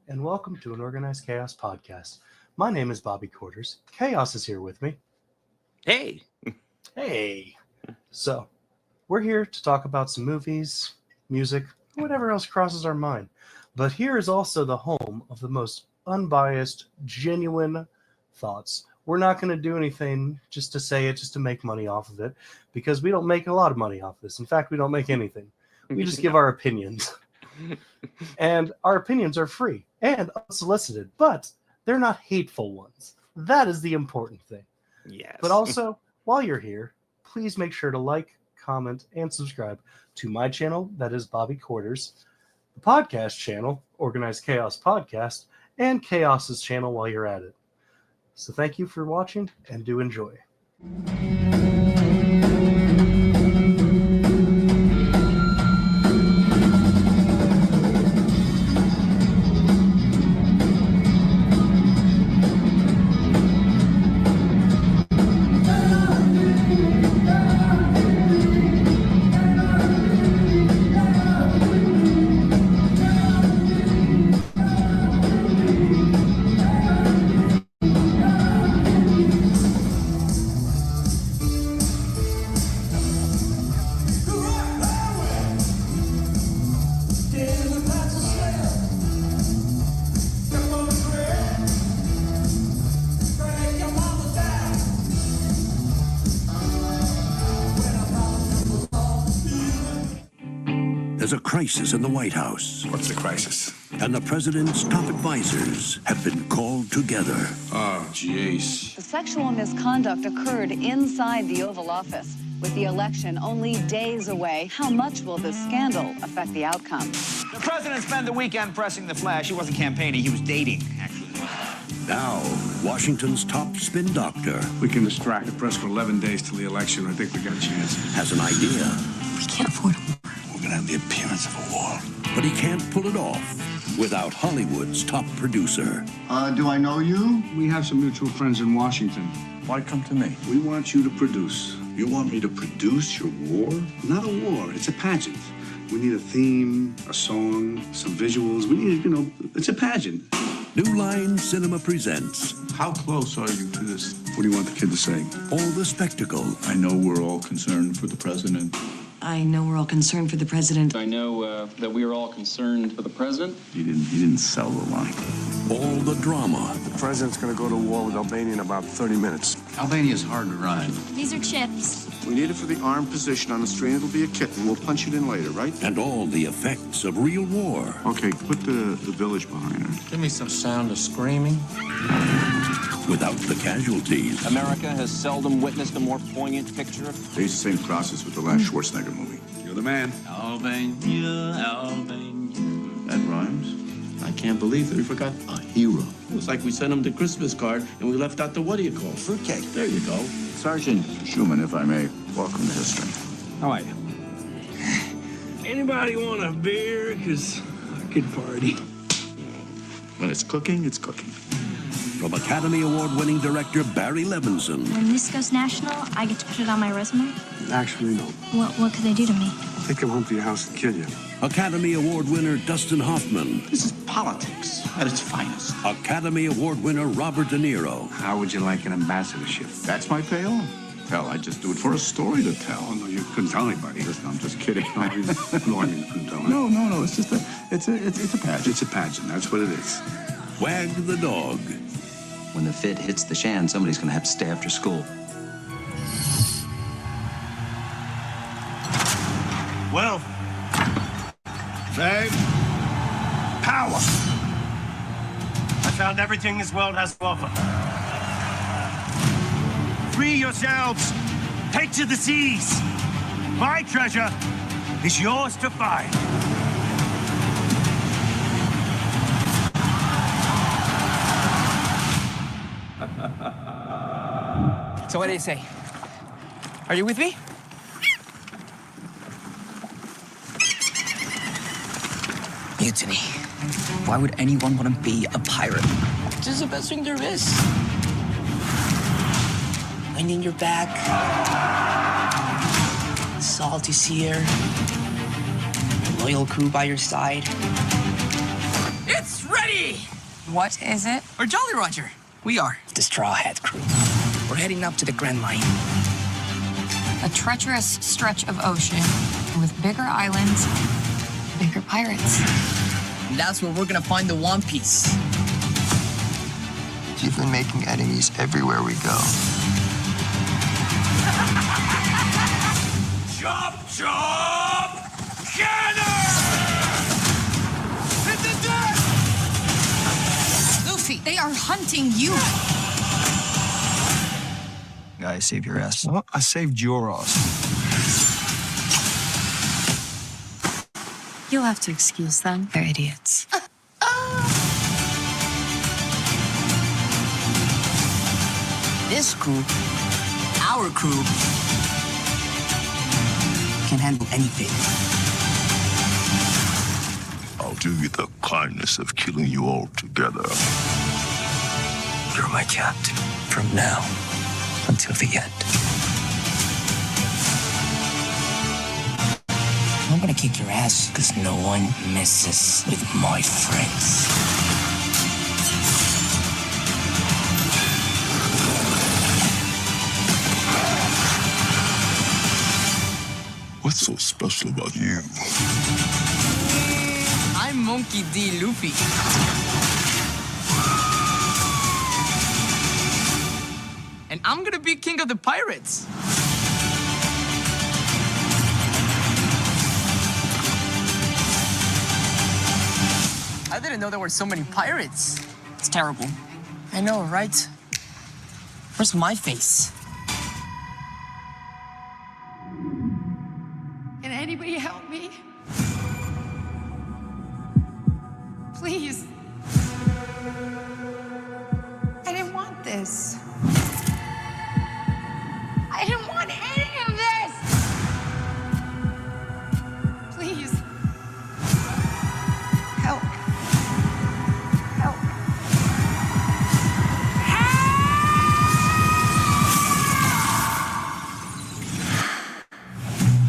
and welcome to an Organized Chaos podcast. My name is Bobby Quarters. Chaos is here with me. Hey. Hey. So, we're here to talk about some movies, music, whatever else crosses our mind. But here is also the home of the most unbiased, genuine thoughts. We're not going to do anything just to say it, just to make money off of it, because we don't make a lot of money off this. In fact, we don't make anything. We just give our opinions. And our opinions are free and unsolicited, but they're not hateful ones. That is the important thing. Yes. But also, while you're here, please make sure to like, comment, and subscribe to my channel, that is Bobby Quarters, the podcast channel, Organized Chaos Podcast, and Chaos's channel while you're at it. So thank you for watching, and do enjoy. There's a crisis in the White House. What's the crisis? And the president's top advisors have been called together. Oh, jeez. The sexual misconduct occurred inside the Oval Office. With the election only days away, how much will this scandal affect the outcome? The president spent the weekend pressing the flash. He wasn't campaigning, he was dating, actually. Now, Washington's top spin doctor We can distract the press for 11 days till the election. I think we got a chance. has an idea, We can't afford a war. We're gonna have the appearance of a war. but he can't pull it off without Hollywood's top producer. Do I know you? We have some mutual friends in Washington. Why come to me? We want you to produce. You want me to produce your war? Not a war, it's a pageant. We need a theme, a song, some visuals. We need, it's a pageant. New Line Cinema presents How close are you to this? What do you want the kid to say? all the spectacle, I know we're all concerned for the president. I know we're all concerned for the president. I know that we are all concerned for the president. He didn't sell the line. all the drama, The president's gonna go to war with Albania in about 30 minutes. Albania's hard to ride. These are chips. We need it for the armed position on the screen. It'll be a kitten. We'll punch it in later, right? and all the effects of real war. Okay, put the village behind her. Give me some sound of screaming. Without the casualties, America has seldom witnessed a more poignant picture. They used the same process with the last Schwarzenegger movie. You're the man. Albania, Albania. That rhymes. I can't believe that we forgot a hero. It was like we sent him the Christmas card and we left out the fruitcake. There you go. Sergeant Schumann, if I may, welcome to history. How are you? Anybody want a beer? Because I could party. When it's cooking, it's cooking. from Academy Award-winning director Barry Levinson, When this goes national, I get to put it on my resume. Actually, no. What could they do to me? Take him home to your house and kill you. Academy Award winner Dustin Hoffman, This is politics at its finest. Academy Award winner Robert De Niro, How would you like an ambassadorship? That's my payoff. Hell, I just do it for a story to tell. Oh, no, you couldn't tell anybody. Listen, I'm just kidding. No, I mean, you couldn't tell No, it's just it's a pageant. It's a pageant. That's what it is. Wag the Dog, When the fit hits the shan, somebody's gonna have to stay after school. Well, fame, power. I found everything this world has to offer. Free yourselves. Take to the seas. My treasure is yours to find. So what do you say? Are you with me? Mutiny. Why would anyone want to be a pirate? This is the best thing there is. Wind in your back. Salty sea air. A loyal crew by your side. It's ready! Everybody! What is it? Or Jolly Roger. We are the Straw Hat Crew. We're heading up to the Grand Line. A treacherous stretch of ocean with bigger islands, bigger pirates. And that's where we're gonna find the One Piece. You've been making enemies everywhere we go. Chop, chop! Cannon! Hit the deck! Luffy, they are hunting you. I saved your ass. What? I saved your ass. You'll have to excuse them. They're idiots. This crew, our crew, can handle anything. I'll do you the kindness of killing you all together. You're my captain from now until the end. I'm gonna kick your ass because no one messes with my friends. What's so special about you? I'm Monkey D. Luffy. And I'm gonna be king of the pirates. I didn't know there were so many pirates. It's terrible. I know, right? Where's my face? Can anybody help me? Please. I didn't want this. I didn't want any of this. Please. Help. Help.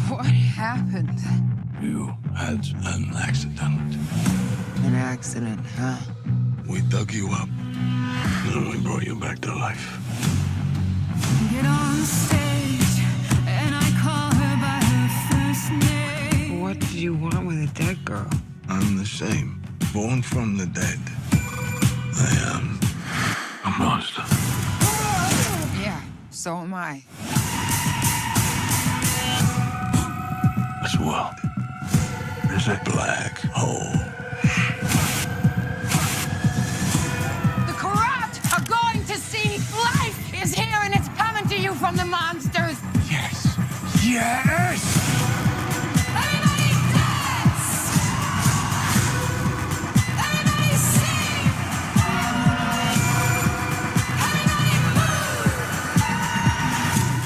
What happened? You had an accident. An accident, huh? We dug you up, and we brought you back to life. Get on stage, and I call her by her first name. What do you want with a dead girl? I'm the same, born from the dead. I am a monster. Yeah, so am I. This world is a black hole. The corrupt are going to see life is here and it's coming to you from the monsters. Yes! Yes! Everybody dance! Everybody sing! Everybody move!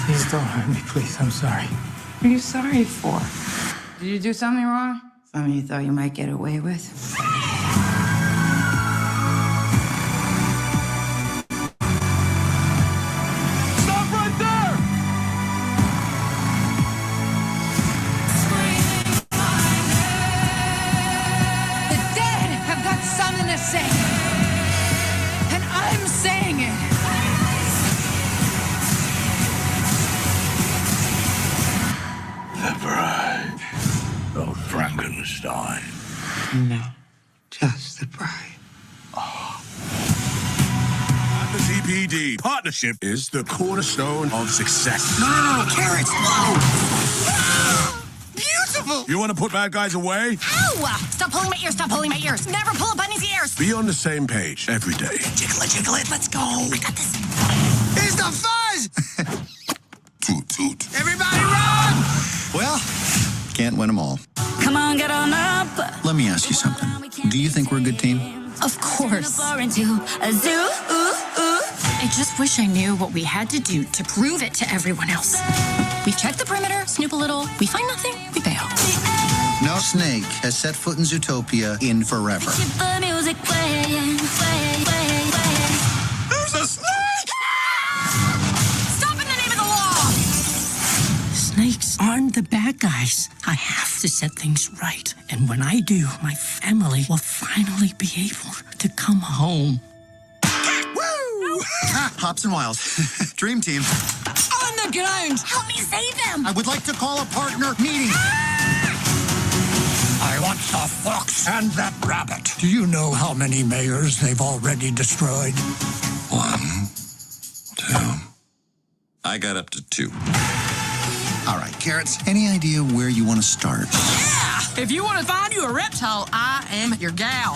Please don't hurt me, please. I'm sorry. What are you sorry for? Did you do something wrong? Something you thought you might get away with? Stop right there! The dead have got something to say. And I'm saying it. The bride of Frankenstein. No, just the bride. The TPD partnership is the cornerstone of success. No, carrots, no! Beautiful! You want to put bad guys away? Ow! Stop pulling my ears, stop pulling my ears. Never pull a bunny's ears. Be on the same page every day. Jiggle it, let's go. I got this. Here's the fuzz! Toot toot. Everybody run! Well, can't win them all. Come on, get on up. Let me ask you something. Do you think we're a good team? Of course. Into a zoo. I just wish I knew what we had to do to prove it to everyone else. We check the perimeter, snoop a little. We find nothing, we bail. No snake has set foot in Zootopia in forever. Keep the music playing. There's a snake! Stop in the name of the law! Snakes aren't the bad guys. I have to set things right. And when I do, my family will finally be able to come home. Woo! Hops and Wiles. Dream team. On the ground! Help me save them! I would like to call a partner meeting. I want the fox and that rabbit. Do you know how many mayors they've already destroyed? 1, 2. I got up to 2. All right, Carrots, any idea where you want to start? Yeah! If you want to find you a reptile, I am your gal.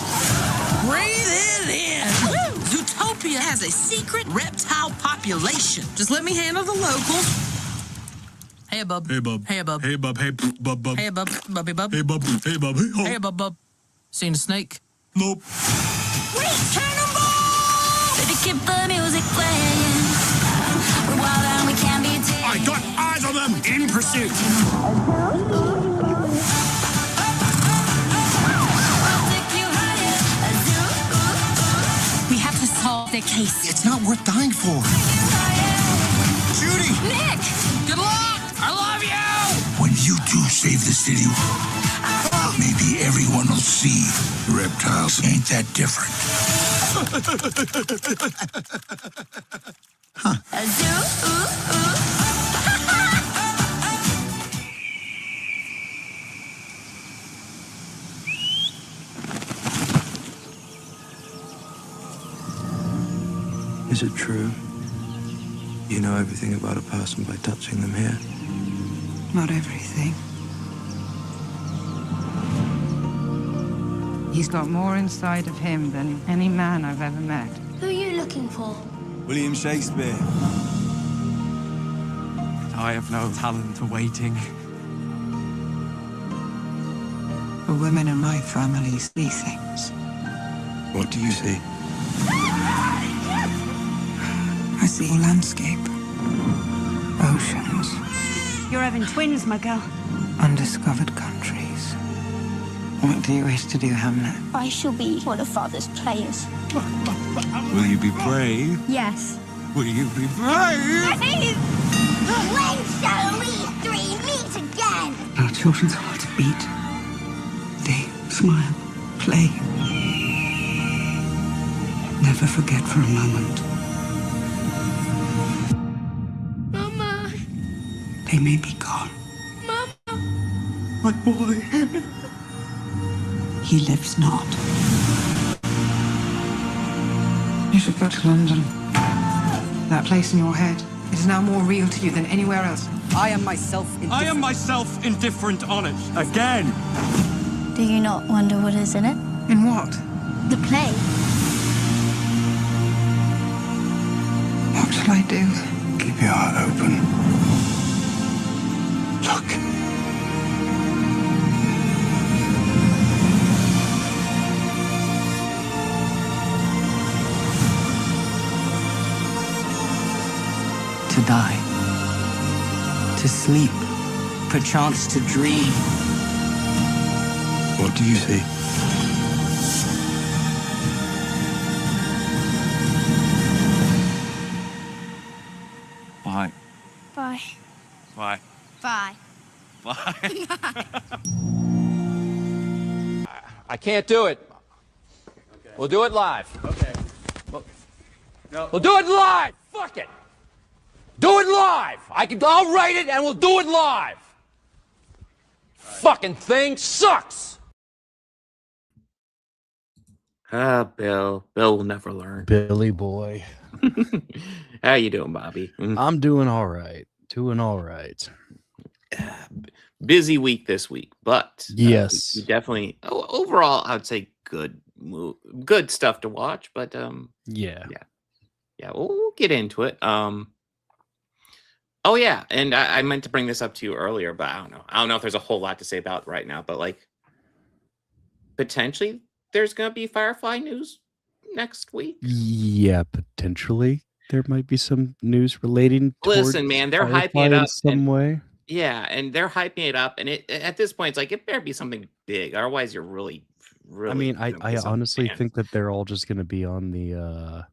Breathe it in. Woo! Zootopia has a secret reptile population. Just let me handle the locals. Hey, bub. Hey, bub. Hey, bub. Hey, bub. Hey, bub, bub. Hey, bub. Bubby, bub. Hey, bub. Hey, bub. Hey, ho. Hey, bub, bub. Seen a snake? Nope. Wait, cannonball! Baby, keep the music playing. We're wild and we can't be tamed. I got eyes on them in pursuit. We have to solve the case. It's not worth dying for. Judy! Nick! Good luck! I love you! When you two save the city, maybe everyone will see reptiles ain't that different. Is it true? You know everything about a person by touching them here? Not everything. He's got more inside of him than any man I've ever met. Who are you looking for? William Shakespeare. I have no talent for waiting. The women in my family see things. What do you see? I see landscape, oceans, You're having twins, my girl. undiscovered countries. What do you wish to do, Hamnet? I shall be one of Father's players. Will you be brave? Yes. Will you be brave? When shall we three meet again? Our children's hearts beat. They smile, play. Never forget for a moment. Mama. They may be gone. Mama. My boy. He lives not. You should go to London. That place in your head is now more real to you than anywhere else. I am myself indifferent on it. Again. Do you not wonder what is in it? In what? The play. What shall I do? Keep your heart open. Look. To die. To sleep. Perchance to dream. What do you see? Why? Bye. Why? Bye. Why? I can't do it. We'll do it live. Okay. No. We'll do it live. Fuck it. Do it live. I'll write it and we'll do it live. Fucking thing sucks. Bill will never learn. Billy boy. How you doing, Bobby? I'm doing all right. Doing all right. Busy week this week, but yes, we definitely overall I would say good stuff to watch. But yeah, we'll get into it. Oh yeah, and I meant to bring this up to you earlier, but I don't know if there's a whole lot to say about it right now. But like, potentially there's gonna be Firefly news next week. Yeah, potentially there might be some news relating. Listen, man, they're Firefly hyping it up in some way. Yeah, and they're hyping it up, and at this point, it's like it better be something big, otherwise you're really. I mean, I honestly think that they're all just going to be on the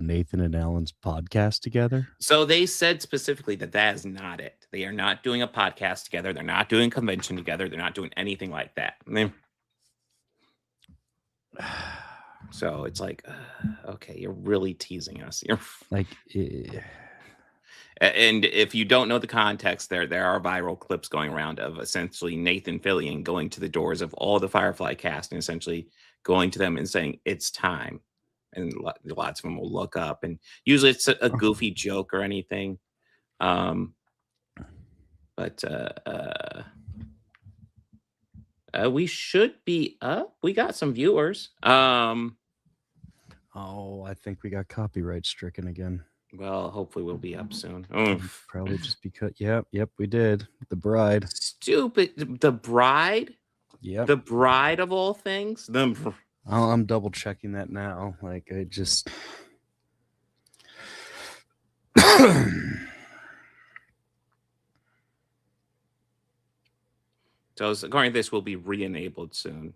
Nathan and Alan's podcast together. So they said specifically that is not it. They are not doing a podcast together. They're not doing a convention together. They're not doing anything like that. So it's like, okay, you're really teasing us. You're like, and if you don't know the context, there are viral clips going around of essentially Nathan Fillion going to the doors of all the Firefly cast and essentially going to them and saying it's time, and lots of them will look up, and usually it's a goofy joke or anything. But we should be up. We got some viewers. Oh, I think we got copyright stricken again. Well, hopefully we'll be up soon. Probably just because. Yep, we did. The Bride. Stupid. The Bride? Yep. The Bride of all things? I'm double checking that now. Like, I just. So according to this, will be re-enabled soon.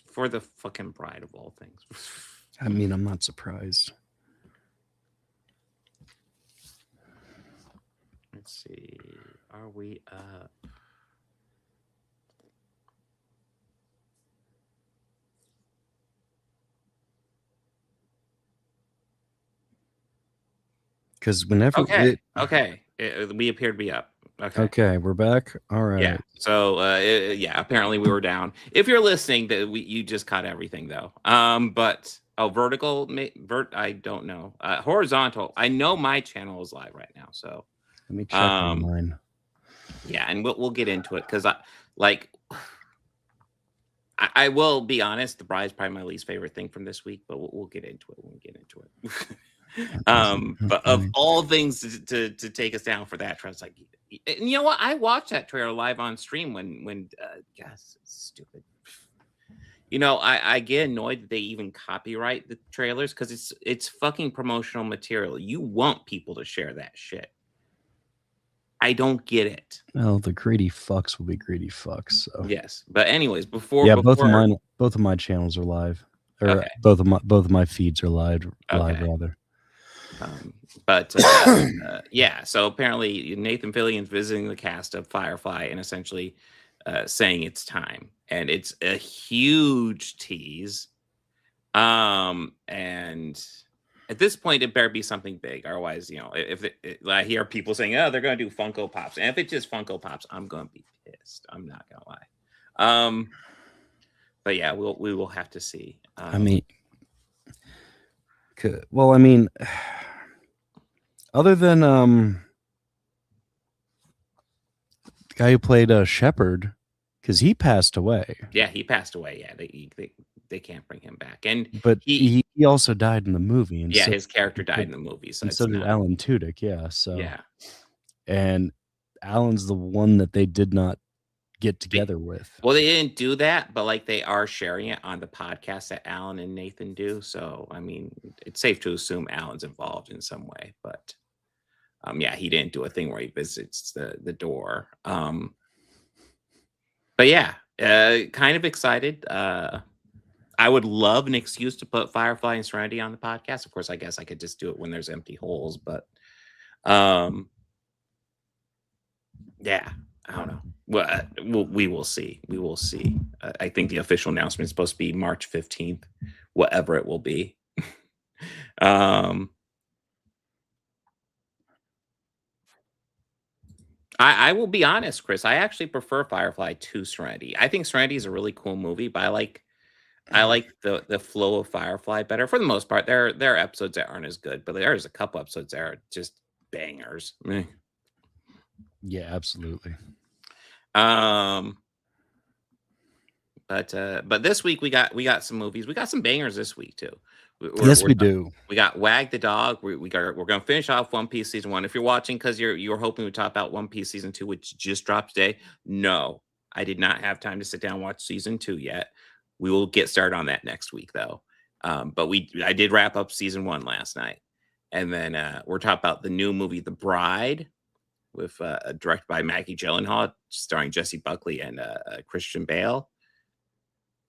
For the fucking Bride of all things. I mean, I'm not surprised. Let's see. Are we up? Because whenever Okay. We appear to be up. Okay, we're back. All right. Yeah. So apparently we were down. If you're listening, you just caught everything though. But vertical, I don't know. Horizontal, I know my channel is live right now. So let me check mine. Yeah, and we'll get into it because I will be honest. The Bride's probably my least favorite thing from this week, but we'll get into it when we get into it. But of all things to take us down for that, I was like, and you know what? I watched that trailer live on stream when yes, it's stupid. You know, I get annoyed that they even copyright the trailers because it's fucking promotional material. You want people to share that shit. I don't get it. Well, the greedy fucks will be greedy fucks. So yes, but anyways, both of my channels are live, or both of my feeds are live rather. But yeah, so apparently Nathan Fillion's visiting the cast of Firefly and essentially saying it's time, and it's a huge tease. And at this point, it better be something big. Otherwise, you know, if I hear people saying, "Oh, they're going to do Funko Pops," and if it's just Funko Pops, I'm going to be pissed. I'm not going to lie. But yeah, we will have to see. I mean, other than the guy who played Shepard, because he passed away. Yeah, he passed away. Yeah, they can't bring him back. But he also died in the movie. And his character died in the movie. So did Alan Tudyk. Yeah. So yeah, and Alan's the one that they did not get together with. Well, they didn't do that, but like they are sharing it on the podcast that Alan and Nathan do. So I mean, it's safe to assume Alan's involved in some way. But yeah, he didn't do a thing where he visits the door. But yeah, kind of excited. I would love an excuse to put Firefly and Serenity on the podcast. Of course, I guess I could just do it when there's empty holes, but yeah, I don't know. Well, we will see. We will see. I think the official announcement is supposed to be March 15th, whatever it will be. I will be honest, Chris. I actually prefer Firefly to Serenity. I think Serenity is a really cool movie, but I like the flow of Firefly better for the most part. There are episodes that aren't as good, but there's a couple episodes that are just bangers. Yeah, absolutely. But this week we got some movies. We got some bangers this week too. We do. We got Wag the Dog. We're gonna finish off One Piece season 1. If you're watching because you're hoping we talk about One Piece season 2, which just dropped today, no, I did not have time to sit down and watch season 2 yet. We will get started on that next week though. But I did wrap up season 1 last night, and then we're talking about the new movie The Bride, with directed by Maggie Gyllenhaal, starring Jesse Buckley and Christian Bale.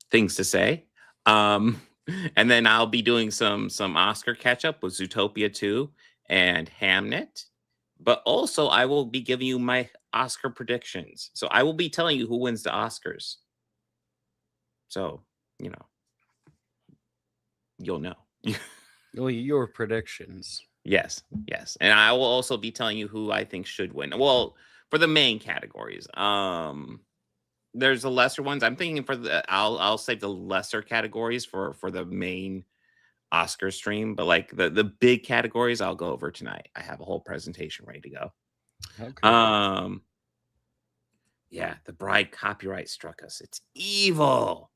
Things to say. And then I'll be doing some Oscar catch-up with Zootopia 2 and Hamnet. But also, I will be giving you my Oscar predictions. So I will be telling you who wins the Oscars. So, you'll know. Well, your predictions. Yes. And I will also be telling you who I think should win. Well, for the main categories. There's the lesser ones. I'm thinking I'll save the lesser categories for the main Oscar stream, but like the big categories I'll go over tonight. I have a whole presentation ready to go. Okay. Yeah, The Bride copyright struck us. It's evil.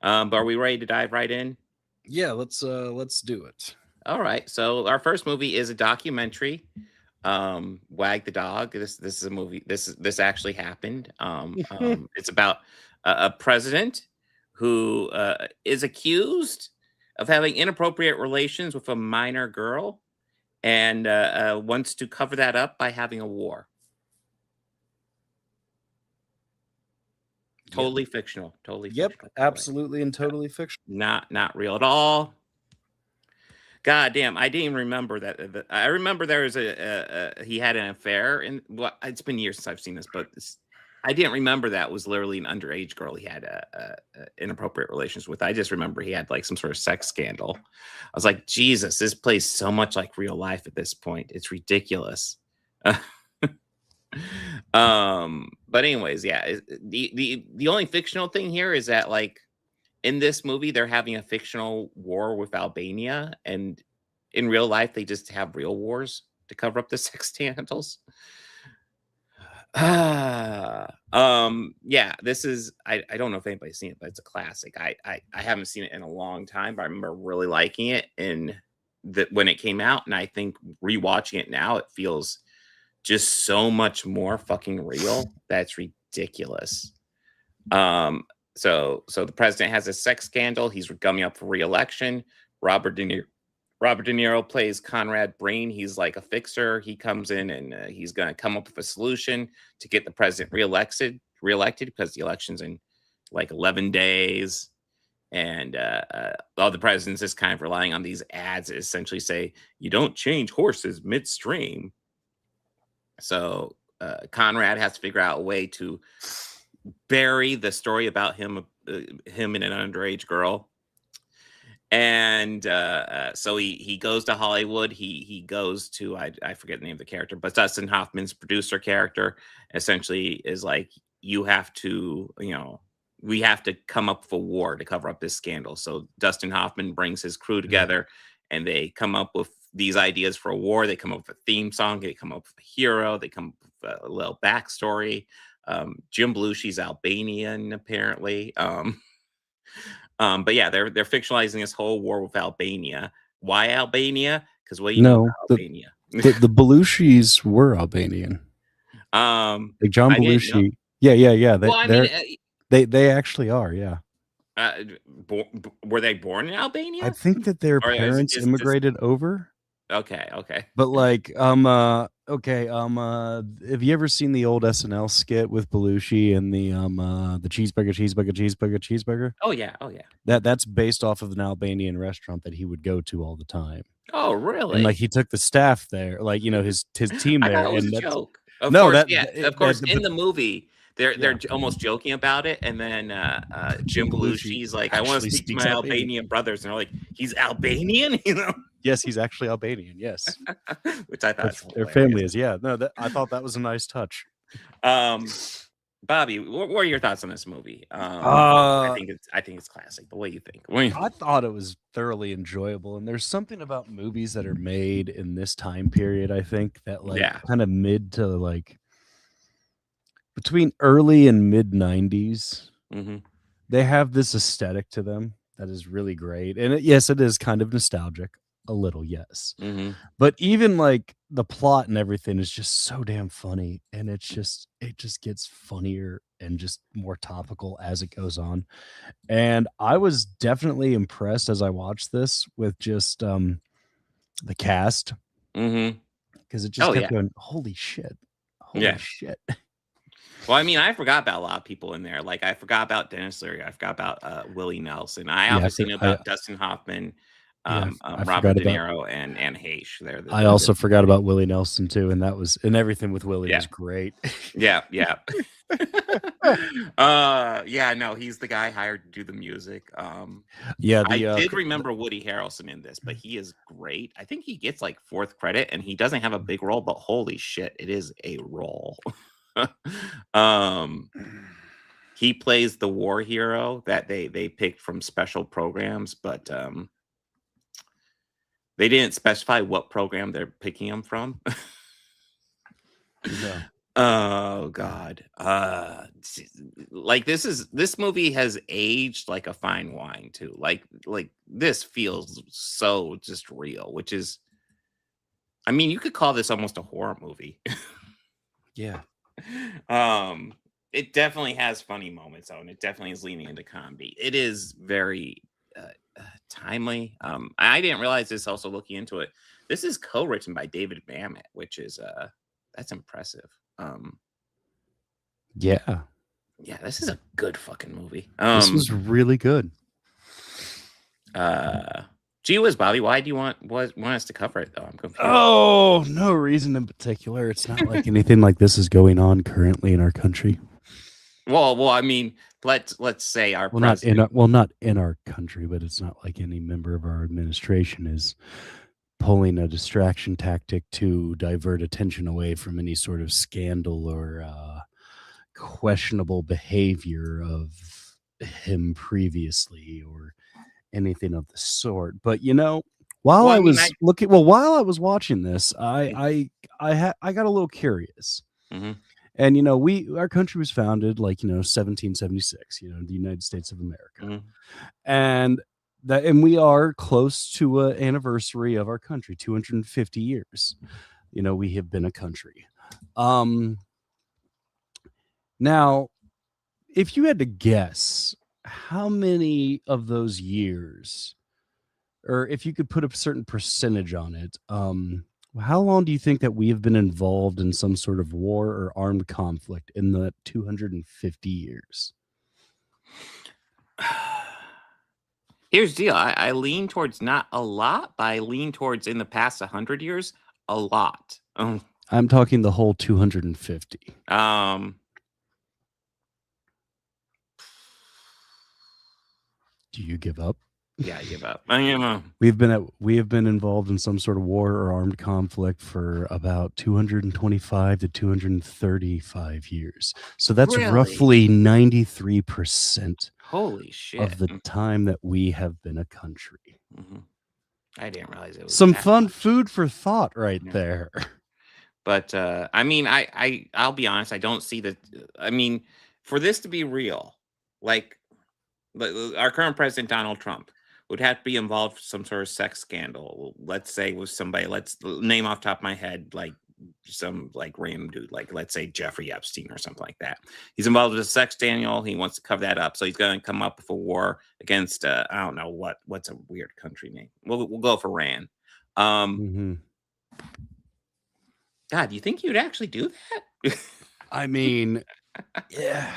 But are we ready to dive right in? Yeah, let's do it. All right. So our first movie is a documentary. Wag the Dog. This is a movie. This actually happened. It's about a president who is accused of having inappropriate relations with a minor girl, and wants to cover that up by having a war. Totally fictional. Totally. Yep, fictional. absolutely and totally fictional. Not real at all. God damn, I didn't even remember that. I remember there was he had an affair, and well, it's been years since I've seen this, but I didn't remember that was literally an underage girl he had inappropriate relations with. I just remember he had like some sort of sex scandal. I was like, Jesus, this plays so much like real life at this point. It's ridiculous. But anyways, yeah, the only fictional thing here is that like in this movie they're having a fictional war with Albania, and in real life they just have real wars to cover up the sex scandals. Yeah, this is I don't know if anybody's seen it, but it's a classic. I haven't seen it in a long time, but I remember really liking it when it came out, and I think rewatching it now it feels just so much more fucking real. That's ridiculous. So the president has a sex scandal. He's coming up for re-election. Robert De Niro plays Conrad Brain. He's like a fixer. He comes in and he's going to come up with a solution to get the president reelected because the election's in like 11 days. And all the president's is kind of relying on these ads that essentially say, you don't change horses midstream. So Conrad has to figure out a way to bury the story about him and an underage girl. And so he goes to Hollywood. He goes to, I forget the name of the character, but Dustin Hoffman's producer character essentially is like, we have to come up with a war to cover up this scandal. So Dustin Hoffman brings his crew together and they come up with these ideas for a war. They come up with a theme song. They come up with a hero. They come up with a little backstory. Jim Belushi's Albanian, apparently. But yeah, they're fictionalizing this whole war with Albania. Why Albania? Because what do you know about Albania? the Belushis were Albanian. Like John Belushi. Yeah. They actually are. Yeah. Were they born in Albania? I think that their parents immigrated over. Okay. But like, have you ever seen the old SNL skit with Belushi and the cheeseburger? Oh yeah. That's based off of an Albanian restaurant that he would go to all the time. Oh really? And like he took the staff there, like his team there. I thought it was a joke. Of course, in the movie. They're almost joking about it, and then Jim Belushi's like, "I want to speak to my Albanian brothers," and they're like, "He's Albanian," Yes, he's actually Albanian. Yes, which I thought their family is. Yeah, no, I thought that was a nice touch. Bobby, what are your thoughts on this movie? I think it's classic. But what do you think? I thought it was thoroughly enjoyable, and there's something about movies that are made in this time period. I think that kind of mid to like. Between early and mid 90s, they have this aesthetic to them that is really great. And yes, it is kind of nostalgic, a little, yes. But even like the plot and everything is just so damn funny. And it just gets funnier and just more topical as it goes on. And I was definitely impressed as I watched this with just the cast. Because it just kept going, holy shit. Holy shit. Well, I mean, I forgot about a lot of people in there. Like, I forgot about Dennis Leary. I forgot about Willie Nelson. I obviously knew about Dustin Hoffman. I Robert forgot De about. Niro and Anne Heche. I also forgot about Willie Nelson too, and everything with Willie Yeah. was great. Yeah. No, he's the guy hired to do the music. Yeah, I did remember Woody Harrelson in this, but he is great. I think he gets like 4th credit, and he doesn't have a big role, but holy shit, it is a role. He plays the war hero that they picked from special programs, but they didn't specify what program they're picking him from. No. Oh God. Like this movie has aged like a fine wine too. Like this feels so just real, which is, I mean, you could call this almost a horror movie. Yeah. It definitely has funny moments though, and it definitely is leaning into comedy. It is very timely. I didn't realize this also looking into it. This is co-written by David Mamet, which is that's impressive. Yeah, this is a good fucking movie. This was really good. Gee whiz, Bobby, why do you want us to cover it though? I'm confused. Oh, no reason in particular. It's not like anything like this is going on currently in our country. Well, I mean, let's say our not president. not in our country, but it's not like any member of our administration is pulling a distraction tactic to divert attention away from any sort of scandal or questionable behavior of him previously or anything of the sort. But while I was watching this, I got a little curious. Mm-hmm. And our country was founded 1776, the United States of America. Mm-hmm. And we are close to an anniversary of our country, 250 years. We have been a country. Now, if you had to guess how many of those years, or if you could put a certain percentage on it, how long do you think that we have been involved in some sort of war or armed conflict in the 250 years? Here's the deal. I lean towards not a lot, but I lean towards in the past 100 years, a lot. I'm talking the whole 250. Do you give up? Yeah, I give up. I am. We have been involved in some sort of war or armed conflict for about 225 to 235 years. So that's Really? roughly 93%. Holy shit. Of the time that we have been a country. Mm-hmm. I didn't realize it was some that fun much. food for thought right there. But I mean, I'll be honest. I don't see that. I mean, for this to be real, like our current president Donald Trump would have to be involved in some sort of sex scandal. Let's say with somebody. Let's name off the top of my head, like some like random dude, like let's say Jeffrey Epstein or something like that. He's involved with a sex scandal. He wants to cover that up, so he's going to come up with a war against I don't know what's a weird country name. We'll go for Iran. Mm-hmm. God, do you think you'd actually do that? I mean, yeah.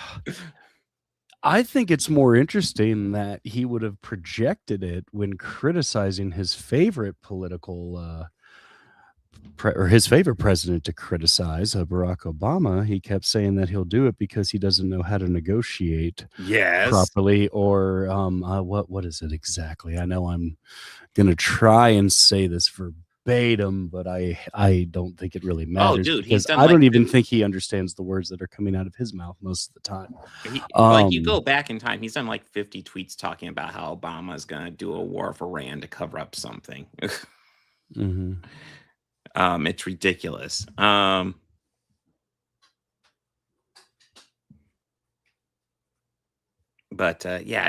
I think it's more interesting that he would have projected it when criticizing his favorite political or his favorite president to criticize, Barack Obama. He kept saying that he'll do it because he doesn't know how to negotiate properly, or what is it exactly? I know I'm gonna try and say this verbatim, but I don't think it really matters. Dude, because I don't even think he understands the words that are coming out of his mouth most of the time. Like you go back in time, he's done like 50 tweets talking about how Obama is gonna do a war for Iran to cover up something. Mm-hmm. It's ridiculous. But yeah,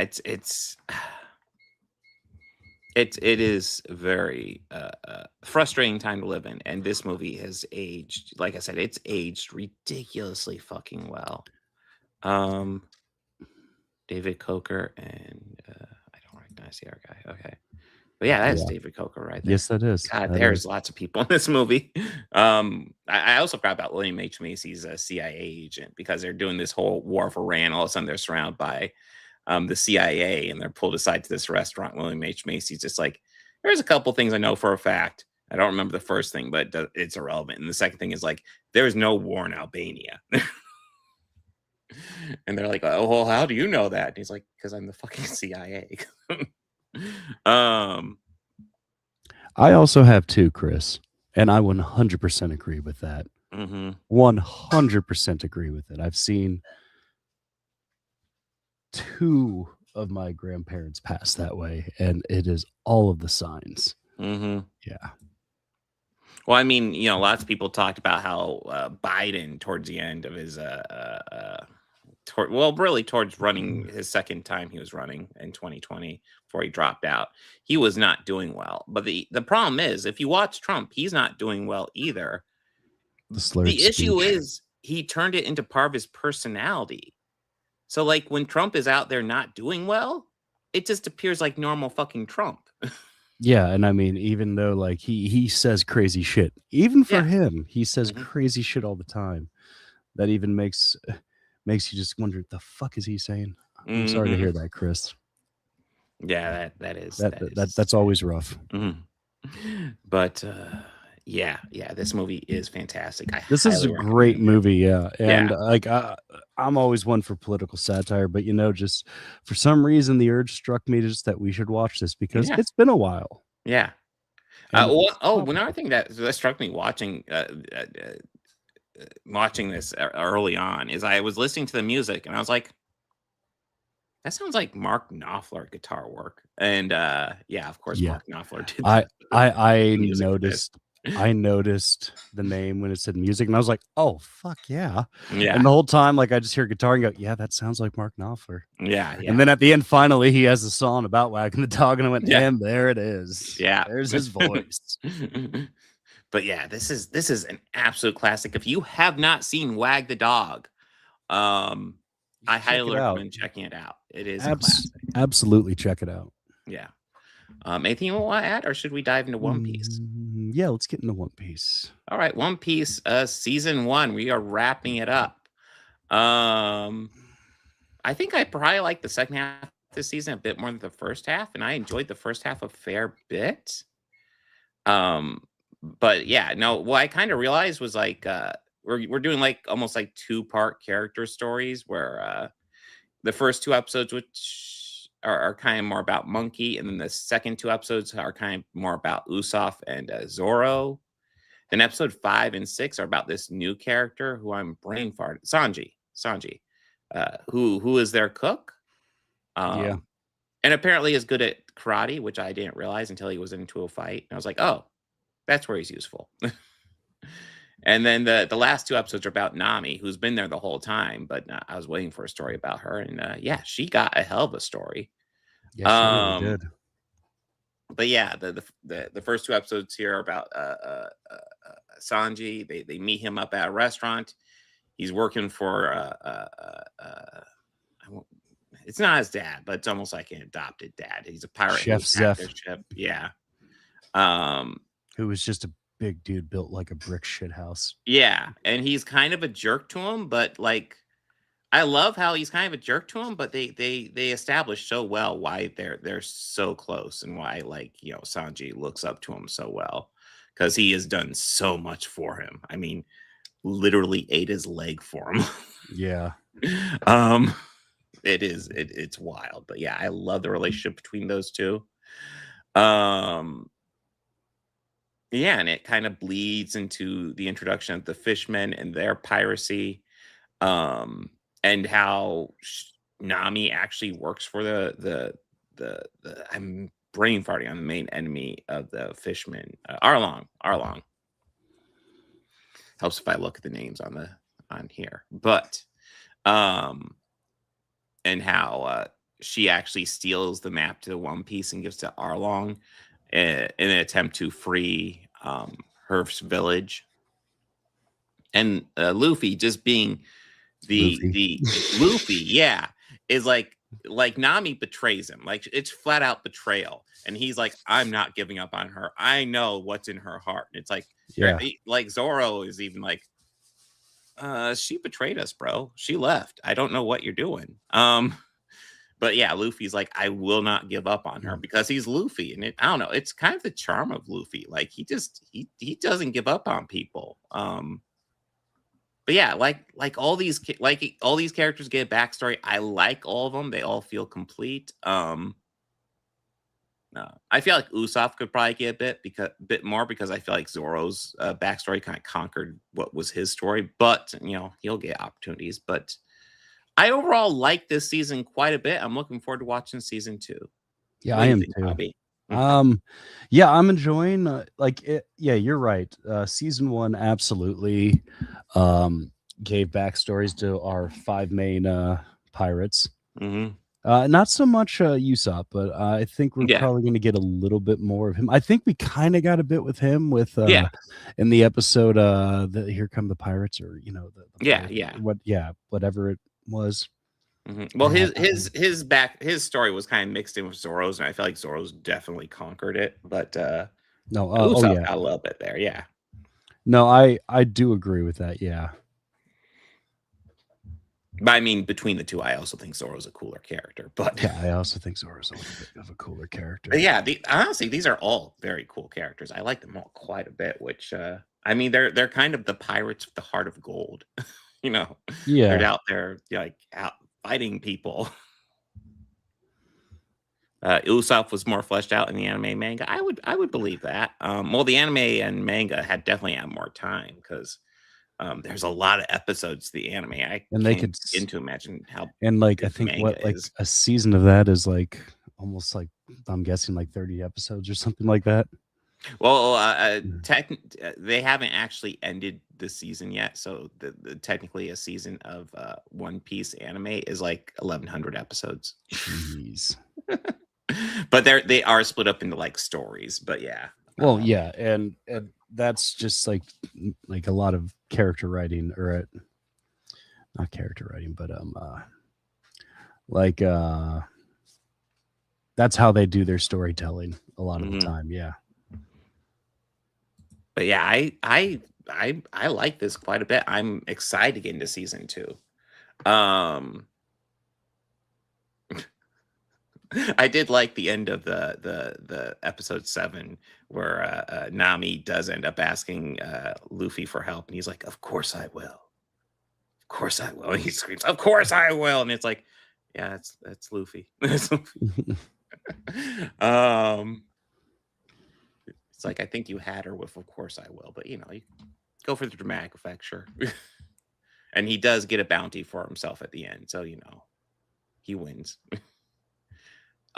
it is very frustrating time to live in, and this movie has aged. Like I said, it's aged ridiculously fucking well. David Coker and I don't recognize the other guy. Okay. But yeah, that's David Coker right there. Yes, that is. God, there's lots of people in this movie. I also forgot about William H. Macy's CIA agent, because they're doing this whole war for Iran. All of a sudden, they're surrounded by the CIA, and they're pulled aside to this restaurant. William H. Macy's just like, there's a couple things I know for a fact. I don't remember the first thing, but it's irrelevant. And the second thing is like, there's no war in Albania. And they're like, oh, well, how do you know that? And he's like, because I'm the fucking CIA. I also have two, Chris, and I 100% agree with that. 100% agree with it. I've seen two of my grandparents pass that way, and it is all of the signs. Yeah. Well, I mean, you know, lots of people talked about how Biden, towards the end of his, really towards running his second time he was running in 2020 before he dropped out, he was not doing well. But the problem is, if you watch Trump, he's not doing well either. The issue is he turned it into part of his personality. So, like, when Trump is out there not doing well, it just appears like normal fucking Trump. Yeah, and I mean, even though like he says crazy shit, even for him, he says crazy shit all the time. That even makes you just wonder, the fuck is he saying? I'm sorry to hear that, Chris. Yeah, that's always rough. But yeah, this movie is fantastic. This is a great movie, yeah. And like I'm always one for political satire, but you know, just for some reason the urge struck me just that we should watch this because it's been a while. Yeah. Another thing that struck me watching this early on is I was listening to the music and I was like, that sounds like Mark Knopfler guitar work. And yeah, of course, Mark Knopfler did. I noticed the name when it said music, and I was like, "Oh fuck yeah!" Yeah. And the whole time, like, I just hear guitar and go, "Yeah, that sounds like Mark Knopfler." Yeah. And then at the end, finally, he has a song about wagging the dog, and I went, "And there it is. Yeah, there's his voice." But yeah, this is an absolute classic. If you have not seen Wag the Dog, I highly recommend checking it out. It is a classic. Absolutely, check it out. Yeah. Anything you want to add, or should we dive into One Piece? Yeah, let's get into One Piece. All right, One Piece, season 1. We are wrapping it up. I think I probably like the second half of this season a bit more than the first half, and I enjoyed the first half a fair bit. But yeah, no, what I kind of realized was like we're doing like almost like 2-part character stories where the first 2 episodes, which are kind of more about Monkey, and then the second 2 episodes are kind of more about Usopp and Zoro. Then episode 5 and 6 are about this new character who I'm brain farted, Sanji, who is their cook. And apparently is good at karate, which I didn't realize until he was into a fight. And I was like, oh, that's where he's useful. And then the last 2 episodes are about Nami, who's been there the whole time, but I was waiting for a story about her, and yeah, she got a hell of a story. Yeah, she really did. But yeah, the first 2 episodes here are about Sanji. They meet him up at a restaurant. He's working for it's not his dad, but it's almost like an adopted dad. He's a pirate. Chef Zeph. Yeah. Who was just a big dude built like a brick shit house. Yeah, and he's kind of a jerk to him, but like I love how he's kind of a jerk to him, but they establish so well why they're so close and why, like, you know, Sanji looks up to him so well because he has done so much for him. I mean, literally ate his leg for him. Yeah. It's wild, but yeah, I love the relationship between those two. Yeah, and it kind of bleeds into the introduction of the fishmen and their piracy, and how Nami actually works for the I'm brain farting on the main enemy of the fishmen, Arlong. Helps if I look at the names on here, but and how she actually steals the map to One Piece and gives to Arlong in an attempt to free her village, and Luffy just being the Luffy, yeah, is like Nami betrays him, like it's flat out betrayal, and he's like, I'm not giving up on her. I know what's in her heart. And it's like, yeah, like Zoro is even like, she betrayed us, bro. She left. I don't know what you're doing. But yeah, Luffy's like, I will not give up on her because he's Luffy, and I don't know, it's kind of the charm of Luffy. Like he doesn't give up on people. But yeah, like all these characters get a backstory. I like all of them. They all feel complete. I feel like Usopp could probably get a bit more because I feel like Zoro's backstory kind of conquered what was his story. But he'll get opportunities. But I overall like this season quite a bit. I'm looking forward to watching season 2. Yeah, I am too. Bobby? Yeah, I'm enjoying it. Yeah, you're right. Season 1 absolutely gave backstories to our 5 main pirates. Mm-hmm. Not so much Usopp, but I think we're probably going to get a little bit more of him. I think we kind of got a bit with him in the episode the Here Come the Pirates, or whatever it was. Mm-hmm. Well, his story was kind of mixed in with Zoro's, and I feel like Zoro's definitely conquered it. But Usopp got a little bit there, yeah. No, I do agree with that, yeah. But I mean, between the two, I also think Zoro's a cooler character. But yeah, I also think Zoro's a little bit of a cooler character. But yeah, honestly, these are all very cool characters. I like them all quite a bit. Which I mean, they're kind of the pirates with the heart of gold. Yeah, they're out there out fighting people. Usopp was more fleshed out in the anime manga. I would believe that. Well, the anime and manga definitely had more time because. There's a lot of episodes to the anime. I can't begin to imagine how. And I think a season of that is almost I'm guessing 30 episodes or something like that. Well, they haven't actually ended the season yet, so technically a season of One Piece anime is 1,100 episodes. Jeez. But they are split up into stories. But yeah. Well, yeah, and that's just a lot of character writing, or not character writing, but that's how they do their storytelling a lot of the time. Yeah. But yeah, I like this quite a bit. I'm excited to get into season 2. I did like the end of the episode 7 where Nami does end up asking Luffy for help, and he's like, "Of course I will, of course I will." And he screams, "Of course I will!" And it's yeah, that's Luffy. It's I think you had her with "Of course I will," but you go for the dramatic effect, sure. And he does get a bounty for himself at the end, so he wins.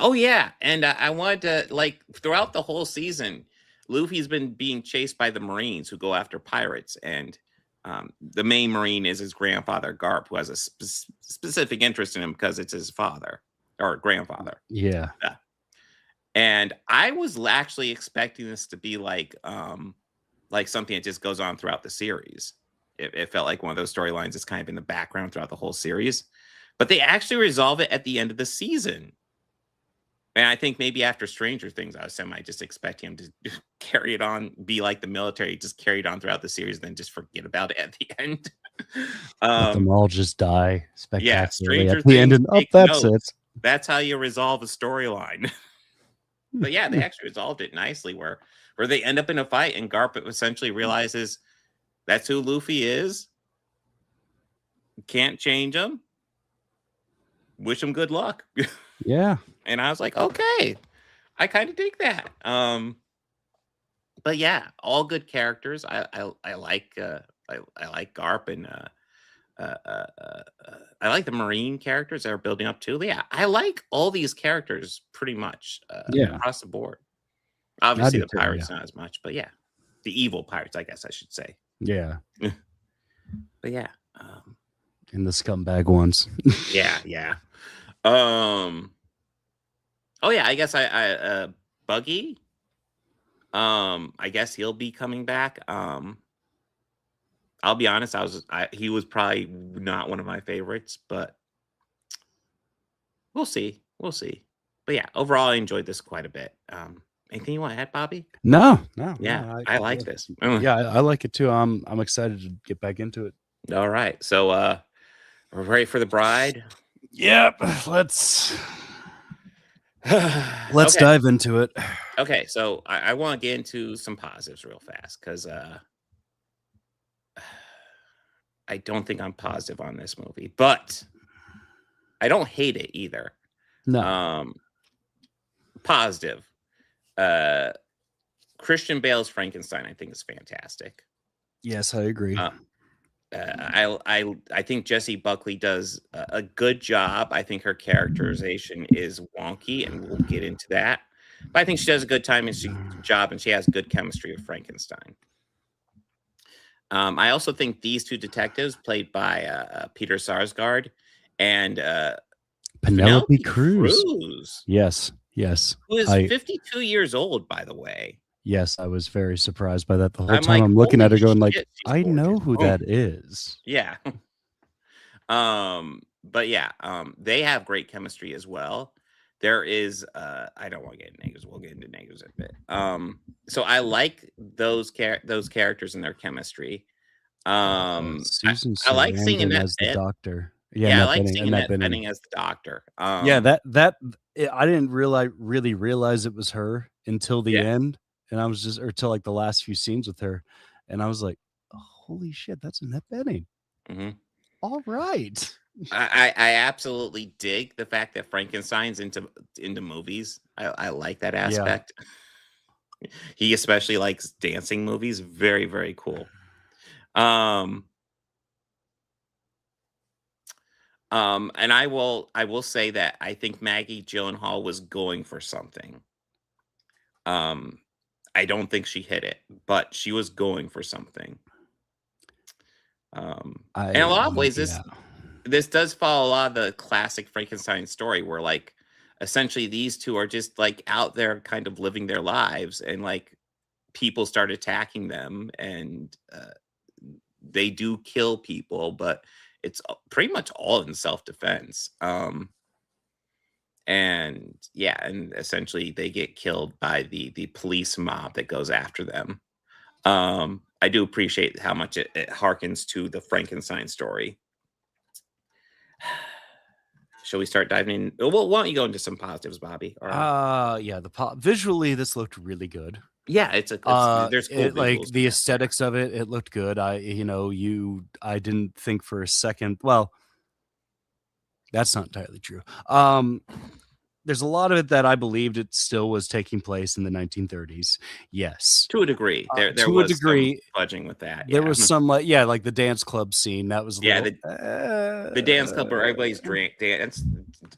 Oh yeah, and I wanted to throughout the whole season, Luffy's been being chased by the Marines who go after pirates, and the main Marine is his grandfather Garp, who has a specific interest in him because it's his father or grandfather. Yeah. And I was actually expecting this to be something that just goes on throughout the series. It felt like one of those storylines that's kind of in the background throughout the whole series, but they actually resolve it at the end of the season. And I think maybe after Stranger Things, I was just expect him to carry it on, be like the military, just carry it on throughout the series, then just forget about it at the end. Let them all just die spectacularly Stranger at the end, and that's it. That's how you resolve a storyline. But yeah, they actually resolved it nicely, where they end up in a fight, and Garp essentially realizes that's who Luffy is. Can't change him. Wish him good luck. Yeah. And I was like, okay, I kind of dig that. But yeah, all good characters. I like Garp, and I like the Marine characters that are building up too. Yeah, I like all these characters pretty much across the board. Obviously, the pirates not as much, but yeah, the evil pirates, I guess I should say. Yeah. But yeah, and the scumbag ones. yeah. Oh yeah, I guess I Buggy. I guess he'll be coming back. I'll be honest, he was probably not one of my favorites, but we'll see. But yeah, overall I enjoyed this quite a bit. Anything you want to add, Bobby? No. Yeah, I like this. Yeah, I like it too. I'm excited to get back into it. All right. So we're ready for the bride. Yep. Let's Okay. dive into it. Okay, so I want to get into some positives real fast because I don't think I'm positive on this movie, but I don't hate it either. No. Positive. Christian Bale's Frankenstein, I think, is fantastic. Yes, I agree. I think Jessie Buckley does a good job. I think her characterization is wonky, and we'll get into that. But I think she does a good job, and she has good chemistry with Frankenstein. I also think these two detectives, played by Peter Sarsgaard and Penelope Cruz. Yes. Who is 52 years old, by the way. Yes, I was very surprised by that. The whole I'm time like, I'm looking at her "Holy going like, shit, she's I know gorgeous." who that is. Yeah. But yeah, they have great chemistry as well. There is I don't want to get into negatives. We'll get into negatives in a bit. So I like those characters and their chemistry. Susan I like seeing Sarandon Annette as the Bening. doctor. Yeah, I Annette like Bening- seeing Annette Annette Bening. Bening as the doctor. Yeah, I didn't really realize it was her until the end, and I was just or till like the last few scenes with her, and I was like, holy shit, that's Annette Bening. Mhm. All right. I absolutely dig the fact that Frankenstein's into movies. I like that aspect. He especially likes dancing movies. Very, very cool. And I will say that I think Maggie Gyllenhaal was going for something. I don't think she hit it, but she was going for something. In a lot of ways, this does follow a lot of the classic Frankenstein story, where like essentially these two are just like out there, kind of living their lives, and like people start attacking them, and they do kill people, but it's pretty much all in self-defense. And yeah, and essentially they get killed by the police mob that goes after them. I do appreciate how much it harkens to the Frankenstein story. Shall we start diving in? Well, why don't you go into some positives, Bobby? Yeah, visually this looked really good. Yeah, there's cool like visuals the in aesthetics of it looked good. I didn't think for a second. Well, that's not entirely true. There's a lot of it that I believed it still was taking place in the 1930s. Yes, to a degree. There to was a degree, some fudging with that. there was some like the dance club scene that was a little, the dance club where everybody's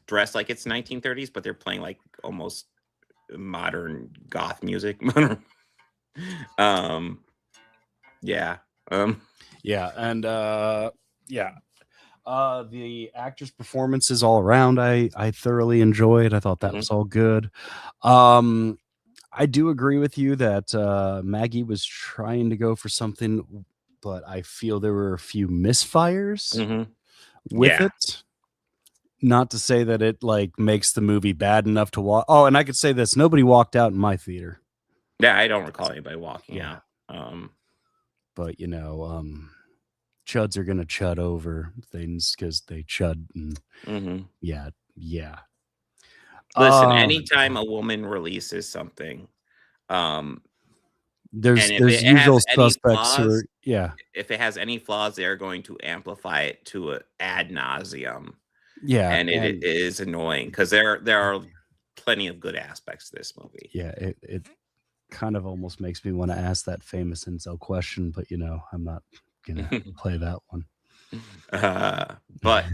dressed like it's 1930s, but they're playing like almost modern goth music. The actors' performances all around, I thoroughly enjoyed. I thought that was all good. I do agree with you that Maggie was trying to go for something, but I feel there were a few misfires with it. Not to say that it like makes the movie bad enough to watch. Oh, and I could say this: nobody walked out in my theater. Yeah, I don't recall anybody walking out. But chuds are gonna chud over things because they chud. And, Yeah. Listen, anytime a woman releases something, there's and if it usual has any suspects who flaws, are, if it has any flaws, they're going to amplify it to ad nauseum. Yeah, and it and- is annoying because there are plenty of good aspects to this movie. Yeah, it kind of almost makes me want to ask that famous incel question, but I'm not gonna play that one. But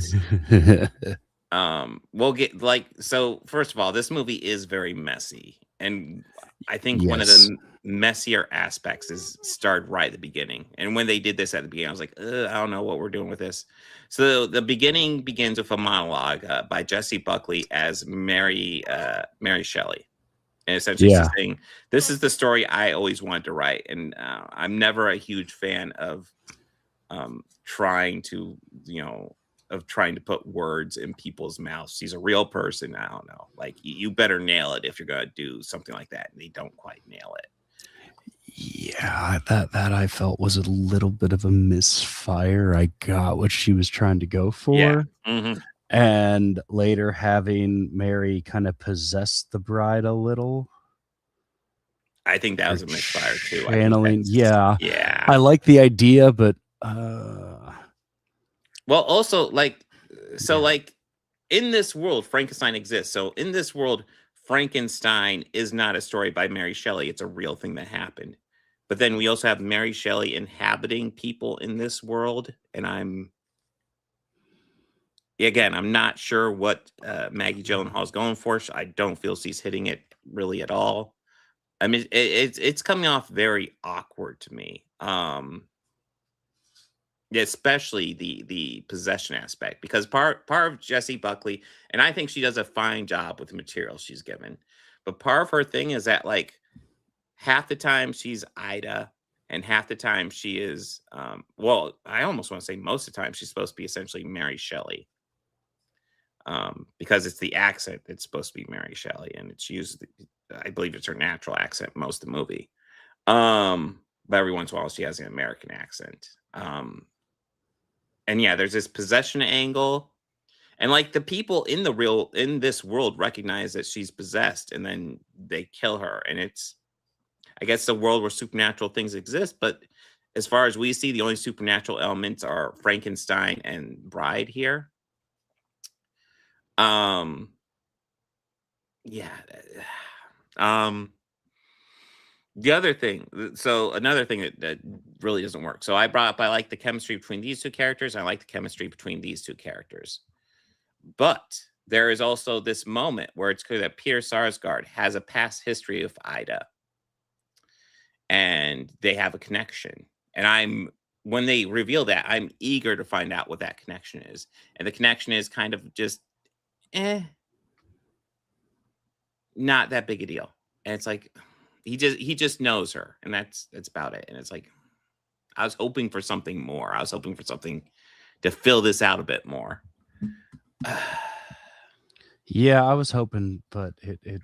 we'll get so first of all, this movie is very messy, and I think one of the messier aspects is started right at the beginning. And when they did this at the beginning, I was like, I don't know what we're doing with this. So the beginning begins with a monologue by Jessie Buckley as Mary Shelley. And essentially she's saying, this is the story I always wanted to write. And I'm never a huge fan of trying to put words in people's mouths. She's a real person. I don't know. Like, you better nail it if you're going to do something like that. And they don't quite nail it. Yeah, that I felt was a little bit of a misfire. I got what she was trying to go for. Yeah. and later having Mary kind of possess the bride a little. I think that was a misfire too. Channeling, yeah. I like the idea, but well, also like in this world, Frankenstein exists. So in this world, Frankenstein is not a story by Mary Shelley. It's a real thing that happened. But then we also have Mary Shelley inhabiting people in this world, and I'm not sure what Maggie Gyllenhaal's going for. I don't feel she's hitting it really at all. I mean, it's coming off very awkward to me. Especially the possession aspect, because part of Jessie Buckley, and I think she does a fine job with the material she's given, but part of her thing is that like half the time she's Ida, and half the time she is well, I almost want to say most of the time she's supposed to be essentially Mary Shelley. Because it's the accent that's supposed to be Mary Shelley, and it's used, I believe it's her natural accent most of the movie. But every once in a while she has an American accent. And yeah, there's this possession angle, and like the people in this world recognize that she's possessed, and then they kill her. And it's, I guess, the world where supernatural things exist, but as far as we see, the only supernatural elements are Frankenstein and Bride here. The other thing, so another thing that really doesn't work. So I brought up, I like the chemistry between these two characters. I like the chemistry between these two characters. But there is also this moment where it's clear that Peter Sarsgaard has a past history of Ida. And they have a connection. And when they reveal that, I'm eager to find out what that connection is. And the connection is kind of just, not that big a deal. And it's like, he just knows her, and that's about it. And it's like, I was hoping for something more. I was hoping for something to fill this out a bit more. Yeah, I was hoping, but it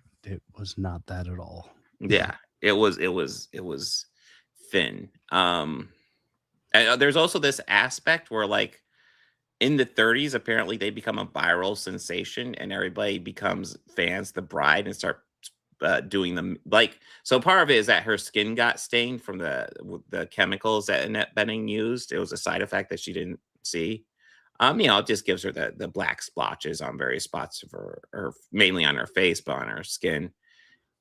was not that at all. Yeah, it was thin. And there's also this aspect where, like, in the 30s, apparently they become a viral sensation, and everybody becomes fans of the Bride and start doing them. Like, so part of it is that her skin got stained from the chemicals that Annette Bening used. It was a side effect that she didn't see. It just gives her the black splotches on various spots of her, mainly on her face, but on her skin.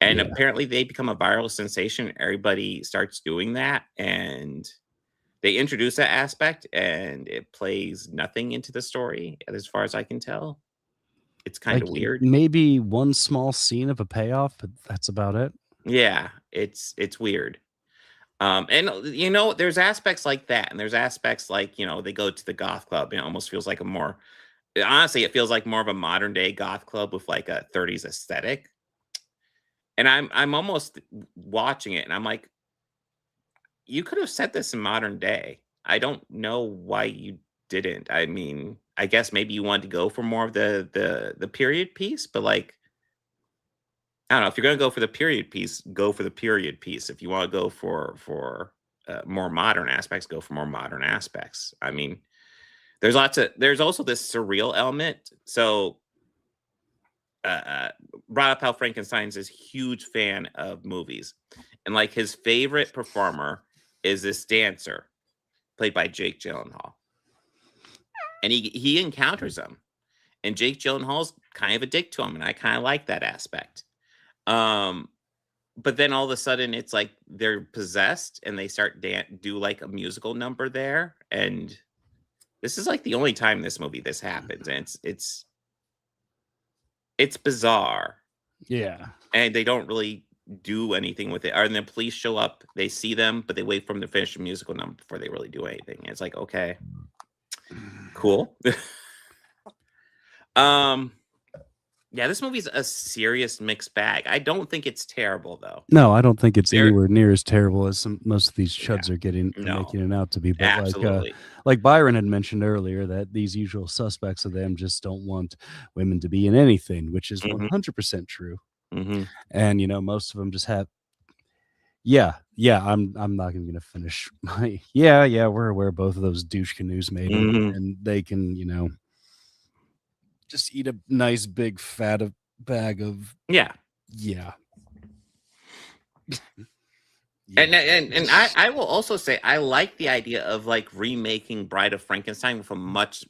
And apparently they become a viral sensation. Everybody starts doing that, and they introduce that aspect, and it plays nothing into the story, as far as I can tell. It's kind of weird. Maybe one small scene of a payoff, but that's about it. Yeah, it's weird. And there's aspects like that, and there's aspects like, they go to the goth club, and it almost feels like honestly, it feels like more of a modern day goth club with like a 30s aesthetic. And I'm almost watching it, and I'm like, you could have set this in modern day. I don't know why you didn't. I mean, I guess maybe you wanted to go for more of the period piece, but like, I don't know, if you're going to go for the period piece, go for the period piece. If you want to go for more modern aspects, go for more modern aspects. I mean, there's also this surreal element. So brought up how Frankenstein's this huge fan of movies, and like his favorite performer is this dancer played by Jake Gyllenhaal. And he encounters him, and Jake Gyllenhaal's kind of a dick to him, and I kind of like that aspect. But then all of a sudden, it's like they're possessed, and they start do like a musical number there. And this is like the only time in this movie this happens, and it's bizarre. Yeah, and they don't really do anything with it. And the police show up, they see them, but they wait for them to finish the musical number before they really do anything. And it's like, okay. Cool. Yeah, this movie's a serious mixed bag. I don't think it's terrible, though. No, I don't think it's anywhere near as terrible as most of these chuds are making it out to be. But absolutely. Like Byron had mentioned earlier, that these usual suspects of them just don't want women to be in anything, which is 100% true. Mm-hmm. And most of them just have. Yeah. I'm not even gonna finish my. Yeah. We're aware both of those douche canoes made, and they can, Just eat a nice big fat bag of yeah. And I will also say I like the idea of like remaking Bride of Frankenstein with a much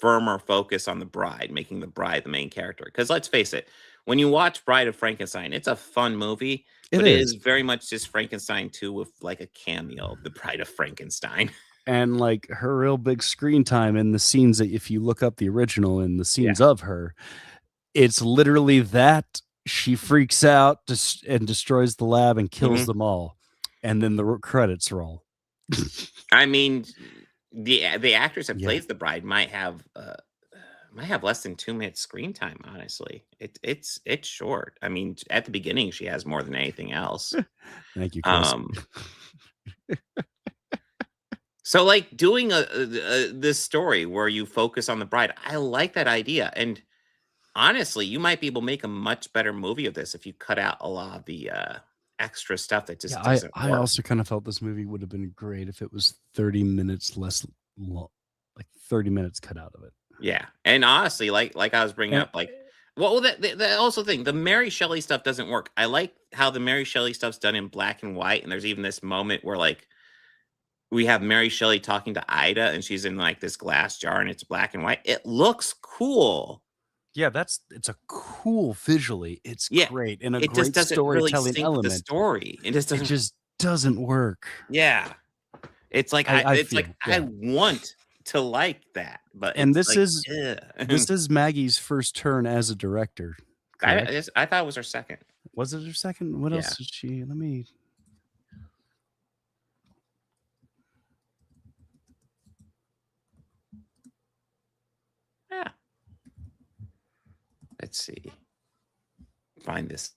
firmer focus on the bride, making the bride the main character. Because let's face it, when you watch Bride of Frankenstein, it's a fun movie, but it is very much just Frankenstein 2 with like a cameo of the Bride of Frankenstein. And like her real big screen time in the scenes that if you look up the original and the scenes of her, it's literally that she freaks out and destroys the lab and kills them all. And then the credits roll. I mean, the actress that plays the bride might have less than 2 minutes screen time. Honestly, it's short. I mean, at the beginning, she has more than anything else. Thank you, Chris. So, like doing this story where you focus on the bride, I like that idea. And honestly, you might be able to make a much better movie of this if you cut out a lot of the extra stuff that just doesn't I work. also kind of felt this movie would have been great if it was 30 minutes less long, like 30 minutes cut out of it. Yeah, and honestly, like I was bringing up, like, well, that also thing, the Mary Shelley stuff doesn't work. I like how the Mary Shelley stuff's done in black and white, and there's even this moment where like we have Mary Shelley talking to Ida, and she's in like this glass jar, and it's black and white. It looks cool. Yeah, it's a cool visually. It's great and a it great just doesn't really storytelling sync with element. the story. It just doesn't work. Yeah, it's like I want to like that, but and it's this like, this is Maggie's first turn as a director. I thought it was her second. Was it her second? What else did she? Let me. Yeah. Let's see. Find this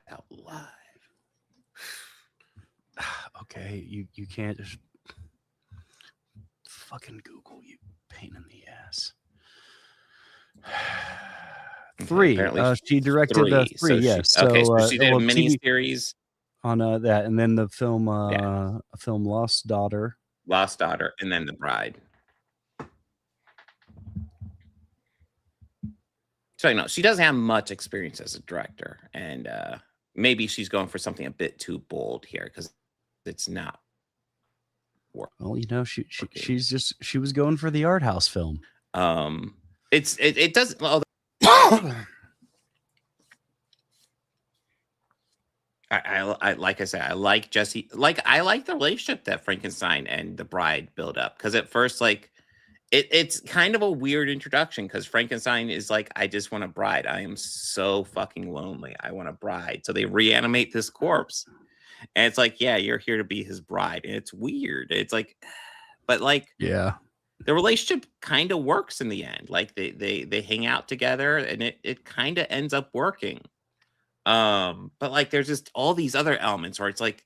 out live. Okay, you can't just fucking Google, you pain in the ass. 3. She directed 3. So Yes. So she did a mini series on that, and then the film, film Lost Daughter, and then The Bride. So no, she doesn't have much experience as a director, and maybe she's going for something a bit too bold here because it's not. Well, you know, she was going for the art house film. It doesn't. Well, I like I said, I like Jesse. Like I like the relationship that Frankenstein and the bride build up because at first, like. It's kind of a weird introduction because Frankenstein is like, I just want a bride. I am so fucking lonely. I want a bride. So they reanimate this corpse. And it's like, yeah, you're here to be his bride. And it's weird. It's like, but like, yeah, the relationship kind of works in the end. Like they hang out together and it kind of ends up working. But like, there's just all these other elements where it's like,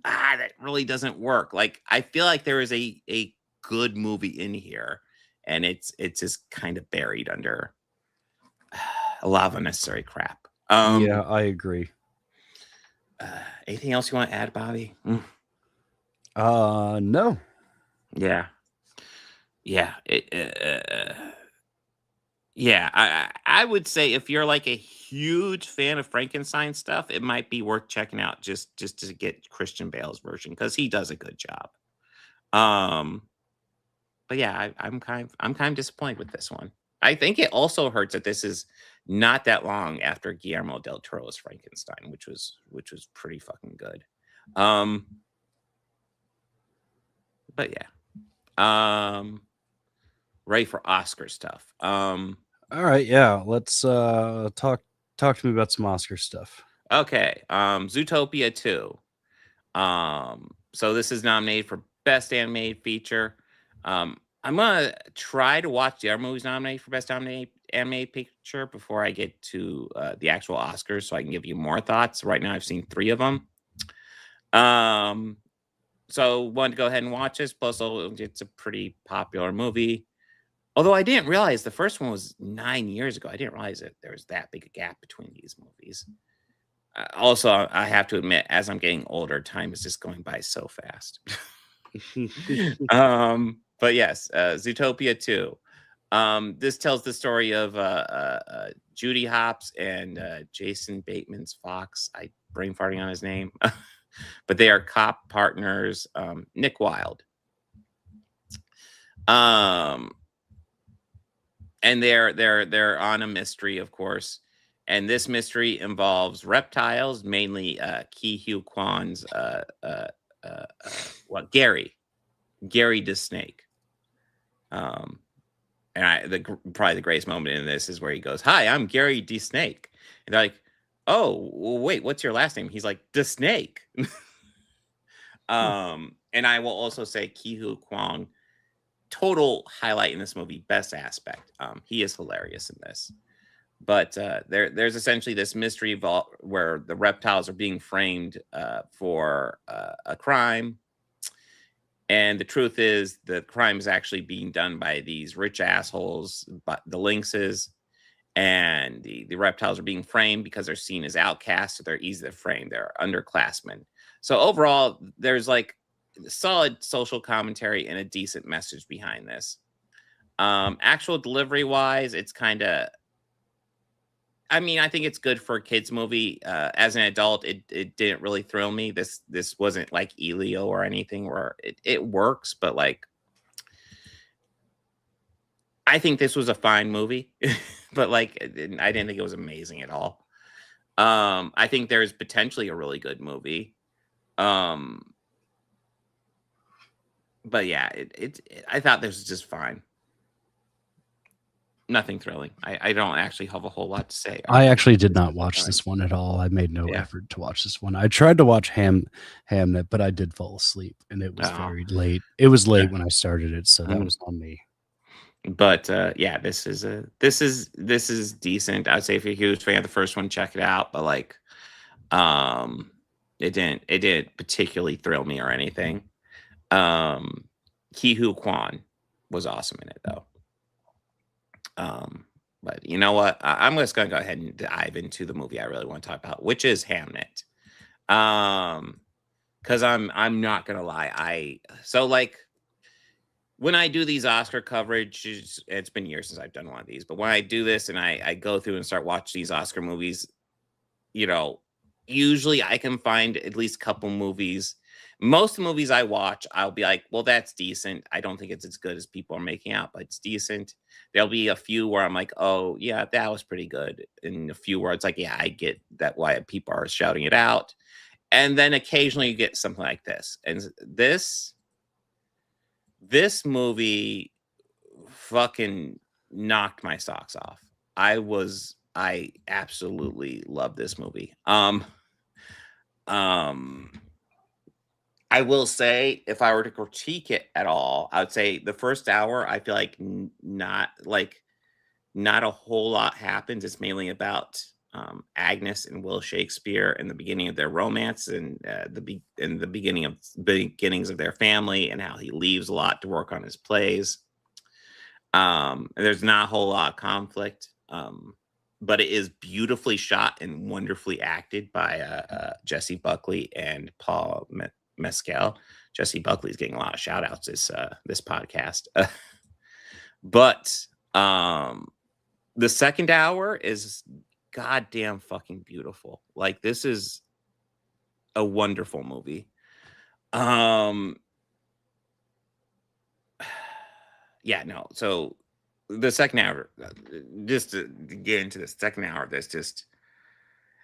that really doesn't work. Like, I feel like there is a good movie in here and it's just kind of buried under a lot of unnecessary crap. Yeah, I agree. Anything else you want to add, Bobby? No. Yeah. I would say if you're like a huge fan of Frankenstein stuff, it might be worth checking out just to get Christian Bale's version because he does a good job. But yeah, I'm kind of disappointed with this one. I think it also hurts that this is not that long after Guillermo del Toro's Frankenstein, which was pretty fucking good. But yeah. Ready for Oscar stuff. All right, yeah. Let's talk to me about some Oscar stuff. Okay. Zootopia 2. So this is nominated for Best Animated Feature. I'm gonna try to watch the other movies nominated for Best Animated Picture before I get to the actual Oscars, so I can give you more thoughts. Right now, I've seen 3 of them. So wanted to go ahead and watch this. Plus, it's a pretty popular movie. Although I didn't realize the first one was 9 years ago. I didn't realize that there was that big a gap between these movies. Also, I have to admit, as I'm getting older, time is just going by so fast. But yes, Zootopia 2. This tells the story of Judy Hopps and Jason Bateman's Fox. I brain farting on his name, but they are cop partners. Nick Wilde. And they're on a mystery, of course. And this mystery involves reptiles, mainly Ki Hugh Kwan's Gary the snake. And probably the greatest moment in this is where he goes, "Hi, I'm Gary D. Snake." And they're like, "Oh, well, wait, what's your last name?" He's like, "The Snake." And I will also say Ki Hugh Kwan, total highlight in this movie, best aspect. He is hilarious in this. But there's essentially this mystery vault where the reptiles are being framed for a crime. And the truth is the crime is actually being done by these rich assholes, but the lynxes, and the reptiles are being framed because they're seen as outcasts, so they're easy to frame. They're underclassmen. So overall, there's like solid social commentary and a decent message behind this. Actual delivery wise, it's kind of, I mean, I think it's good for a kids movie. As an adult, it didn't really thrill me. This wasn't like Elio or anything where it works, but like I think this was a fine movie, but like I didn't think it was amazing at all. I think there's potentially a really good movie. But yeah, I thought this was just fine. Nothing thrilling. I don't actually have a whole lot to say. I actually did not watch this one at all. I made no effort to watch this one. I tried to watch Hamnet, but I did fall asleep, and it was very late. It was late when I started it, so that was on me. But yeah, this is decent. I'd say if you're a huge fan of the first one, check it out. But like, it didn't particularly thrill me or anything. Ki Hugh Kwan was awesome in it though. But you know what? I'm just gonna go ahead and dive into the movie I really want to talk about, which is Hamnet. Because I'm not gonna lie, so like when I do these Oscar coverage, it's been years since I've done one of these, but when I do this and I go through and start watching these Oscar movies, you know, usually I can find at least a couple movies. Most of the movies I watch, I'll be like, well, that's decent. I don't think it's as good as people are making out, but it's decent. There'll be a few where I'm like, oh, yeah, that was pretty good. And a few where it's like, yeah, I get that why people are shouting it out. And then occasionally you get something like this. And this movie fucking knocked my socks off. I absolutely love this movie. I will say, if I were to critique it at all, I would say the first hour, I feel like not a whole lot happens. It's mainly about Agnes and Will Shakespeare and the beginning of their romance and the beginnings of their family and how he leaves a lot to work on his plays. There's not a whole lot of conflict, but it is beautifully shot and wonderfully acted by Jesse Buckley and Paul Mescal. Jesse Buckley's getting a lot of shout outs this podcast. But the second hour is goddamn fucking beautiful. Like, this is a wonderful movie. Yeah, no. So the second hour, just to get into the second hour, this just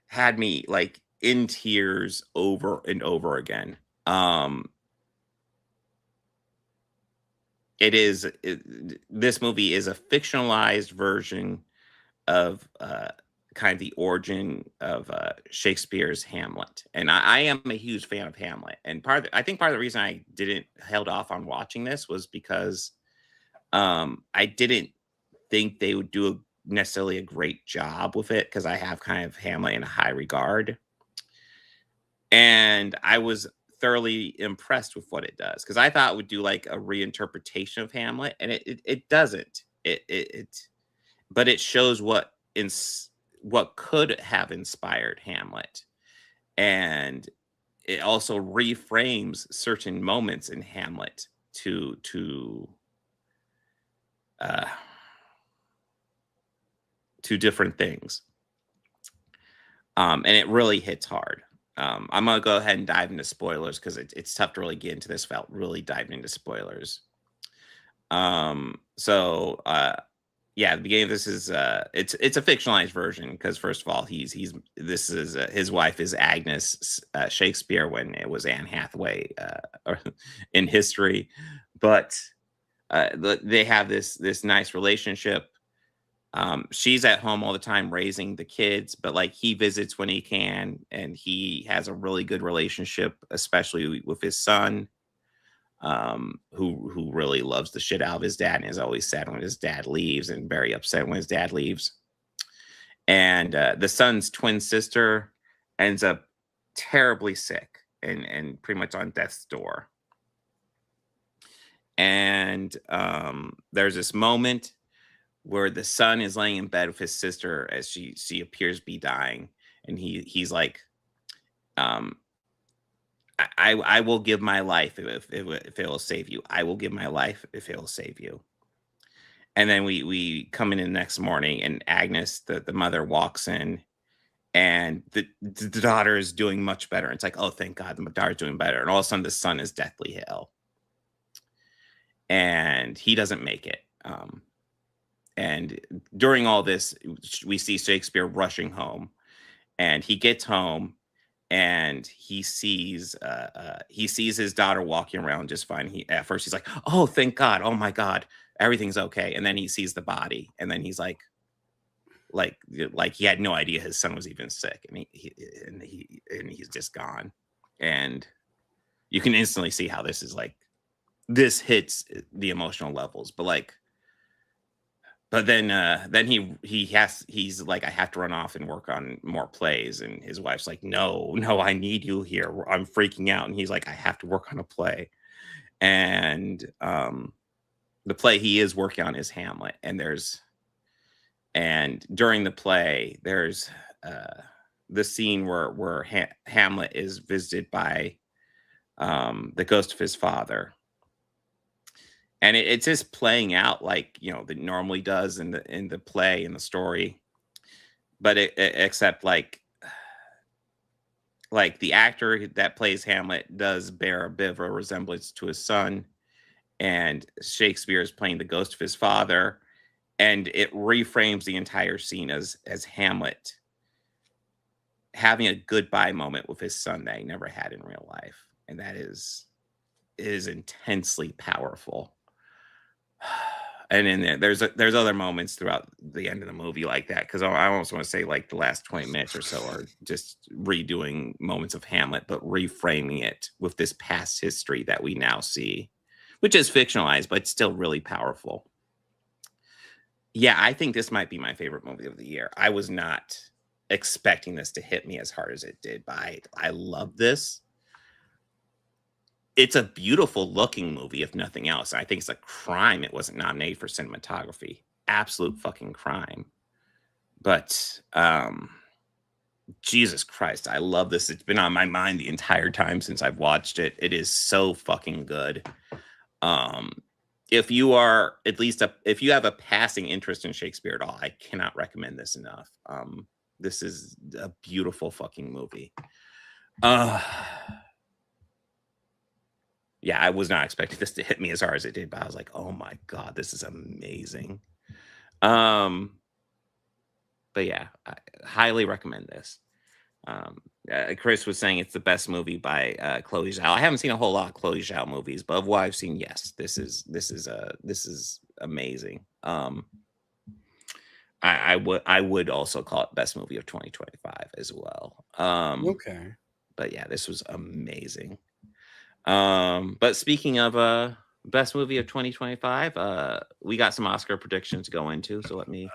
had me like in tears over and over again. This movie is a fictionalized version of kind of the origin of Shakespeare's Hamlet, and I am a huge fan of Hamlet. And I think part of the reason I didn't held off on watching this was because I didn't think they would do necessarily a great job with it, because I have kind of Hamlet in a high regard, and I was thoroughly impressed with what it does, because I thought it would do like a reinterpretation of Hamlet, and it doesn't. But it shows what could have inspired Hamlet, and it also reframes certain moments in Hamlet to different things. And it really hits hard. I'm gonna go ahead and dive into spoilers because it's tough to really get into this without really diving into spoilers. Yeah, the beginning of this is it's a fictionalized version because first of all his wife is Agnes Shakespeare when it was Anne Hathaway in history, but they have this nice relationship. She's at home all the time raising the kids, but like he visits when he can, and he has a really good relationship, especially with his son, who really loves the shit out of his dad and is always sad when his dad leaves and very upset when his dad leaves. And the son's twin sister ends up terribly sick and pretty much on death's door. And there's this moment where the son is laying in bed with his sister as she appears to be dying, and he's like, I will give my life if it will save you. I will give my life if it will save you. And then we come in the next morning, and Agnes, the mother, walks in, and the daughter is doing much better. It's like, oh, thank God, the daughter's doing better. And all of a sudden, the son is deathly ill, and he doesn't make it. And during all this, we see Shakespeare rushing home, and he gets home, and he sees his daughter walking around just fine. At first he's like, oh, thank God, oh my God, everything's okay. And then he sees the body, and then he's like he had no idea his son was even sick, and he's just gone. And you can instantly see how this hits the emotional levels. But then he's like, I have to run off and work on more plays. And his wife's like, no, I need you here. I'm freaking out. And he's like, I have to work on a play. And the play he is working on is Hamlet. And during the play, there's the scene where Hamlet is visited by the ghost of his father. And it's just playing out like, that normally does in the play, in the story, but except like the actor that plays Hamlet does bear a bit of a resemblance to his son, and Shakespeare is playing the ghost of his father, and it reframes the entire scene as Hamlet having a goodbye moment with his son that he never had in real life, and that is intensely powerful. And then there's other moments throughout the end of the movie like that, because I almost want to say like the last 20 minutes or so are just redoing moments of Hamlet, but reframing it with this past history that we now see, which is fictionalized, but still really powerful. Yeah, I think this might be my favorite movie of the year. I was not expecting this to hit me as hard as it did, but I love this. It's a beautiful looking movie, if nothing else. I think it's a crime it wasn't nominated for cinematography. Absolute fucking crime. But Jesus Christ, I love this. It's been on my mind the entire time since I've watched it. It is so fucking good. If you are if you have a passing interest in Shakespeare at all, I cannot recommend this enough. This is a beautiful fucking movie. Yeah, I was not expecting this to hit me as hard as it did, but I was like, oh my God, this is amazing. But yeah, I highly recommend this. Chris was saying it's the best movie by Chloe Zhao. I haven't seen a whole lot of Chloe Zhao movies, but of what I've seen, yes, this is amazing. I would also call it best movie of 2025 as well. Okay. But yeah, this was amazing. But speaking of best movie of 2025, we got some Oscar predictions to go into, so let me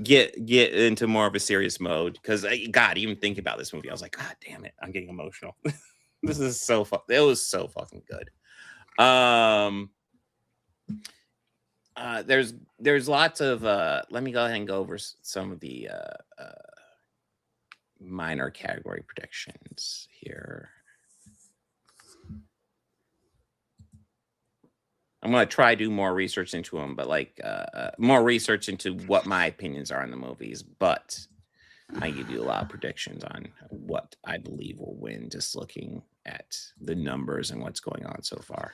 get into more of a serious mode, because God, even thinking about this movie, I was like, God damn it, I'm getting emotional. This is so it was so fucking good. There's lots of let me go ahead and go over some of the minor category predictions here. I'm gonna try to do more research into them, but like more research into what my opinions are on the movies. But I give you a lot of predictions on what I believe will win, just looking at the numbers and what's going on so far.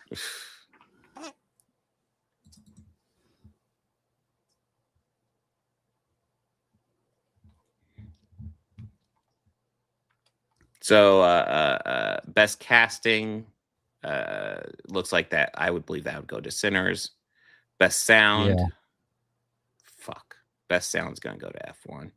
So best casting looks like that. I would believe that would go to Sinners. Best sound, best sound's gonna go to F1.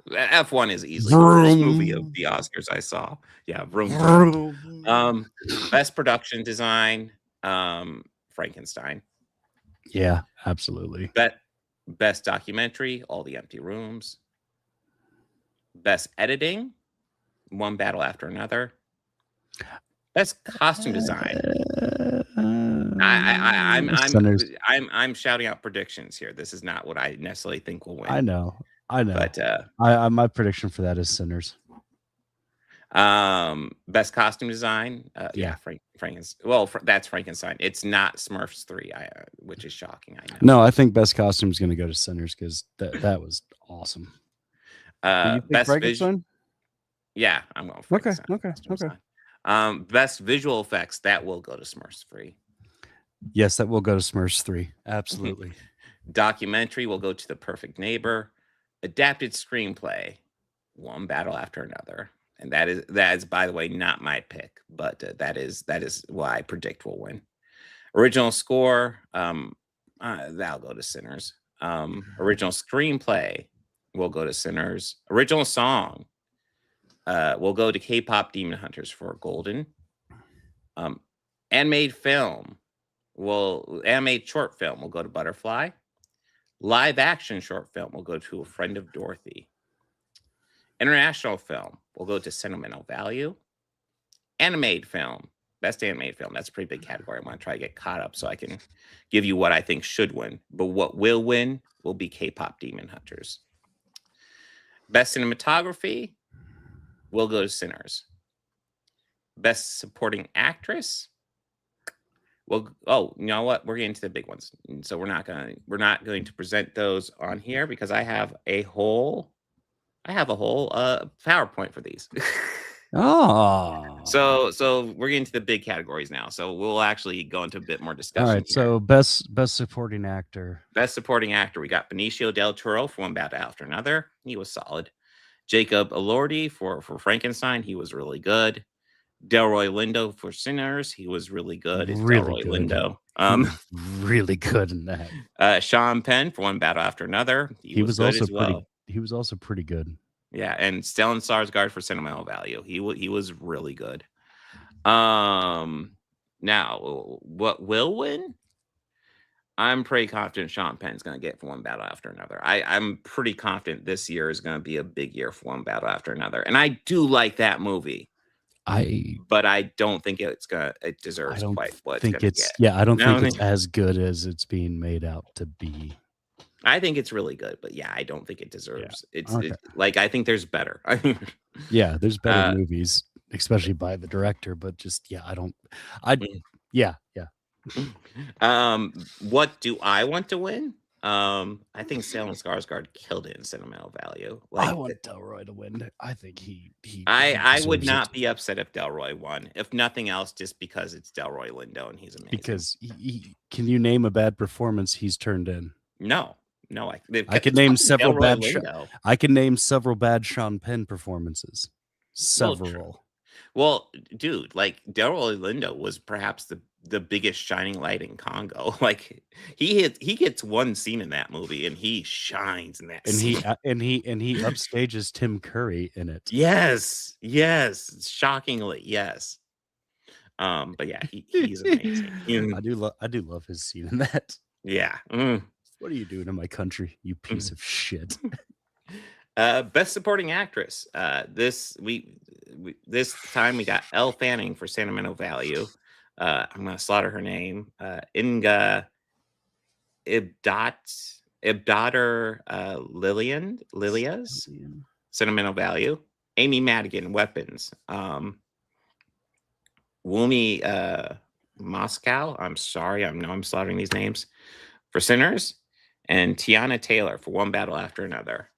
F1 is easily the worst movie of the Oscars I saw. Yeah, vroom. Best production design, Frankenstein. Yeah, absolutely. Best documentary, All the Empty Rooms. Best editing, One Battle After Another. Best costume design. I'm shouting out predictions here. This is not what I necessarily think will win. I know. But my prediction for that is Sinners. Best costume design. Frankenstein. Well, that's Frankenstein. It's not Smurfs 3, which is shocking. I know. No, I think best costume is going to go to Sinners because that was awesome. Best Frankenstein? Yeah, I'm going Frankenstein. Okay. Best visual effects, that will go to Smurfs 3. Yes, that will go to Smurfs 3. Absolutely. Documentary will go to The Perfect Neighbor. Adapted screenplay, One Battle After Another. And that is, by the way, not my pick, but that is what I predict will win. Original score, that'll go to Sinners. Original screenplay will go to Sinners. Original song will go to K-pop Demon Hunters for Golden. Animated short film will go to Butterfly. Live action short film will go to A Friend of Dorothy. International film will go to Sentimental Value. Animated film, best animated film. That's a pretty big category. I'm going to try to get caught up so I can give you what I think should win. But what will win will be K-pop Demon Hunters. Best cinematography will go to Sinners. Best supporting actress. Well, you know what? We're getting to the big ones, so we're not going to present those on here because I have a whole PowerPoint for these. Oh, so we're getting to the big categories now. So we'll actually go into a bit more discussion. All right. Here. So best supporting actor. Best supporting actor. We got Benicio del Toro for One Battle After Another. He was solid. Jacob Elordi for Frankenstein. He was really good. Delroy Lindo for Sinners. He was really good. It's Really Delroy good. Lindo. Really good in that. Sean Penn for One Battle After Another. He was good also as well. He was also pretty good. Yeah, and Stellan Skarsgård for Sentimental Value. He was really good. Now, what will win? I'm pretty confident Sean Penn's going to get for One Battle After Another. I'm pretty confident this year is going to be a big year for One Battle After Another, and I do like that movie. But I don't think it deserves quite what it's going to get. Yeah, I don't think it's as good as it's being made out to be. I think it's really good, but yeah, I don't think it deserves. Like I think there's better. Yeah, there's better movies, especially by the director. But just yeah. What do I want to win? I think Stellan Skarsgård killed it in Sentimental Value. I want Delroy to win. I think I would not be upset if Delroy won, if nothing else, just because it's Delroy Lindo and he's amazing. Because can you name a bad performance he's turned in? No, I could name several bad. I can name several bad Sean Penn performances. Several. Well, dude, like Delroy Lindo was perhaps the biggest shining light in Congo. Like he gets one scene in that movie and he shines in that scene. And he upstages Tim Curry in it. Yes, shockingly, yes. But yeah, he's amazing. I do love his scene in that. Yeah. What are you doing in my country, you piece of shit? Best supporting actress. This time we got Elle Fanning for Sentimental Value. I'm gonna slaughter her name. Inga Ibdater Lilias, Sentimental Value. Amy Madigan, Weapons. Wumi Moscow. I'm sorry, I'm slaughtering these names, for Sinners, and Tiana Taylor for One Battle After Another.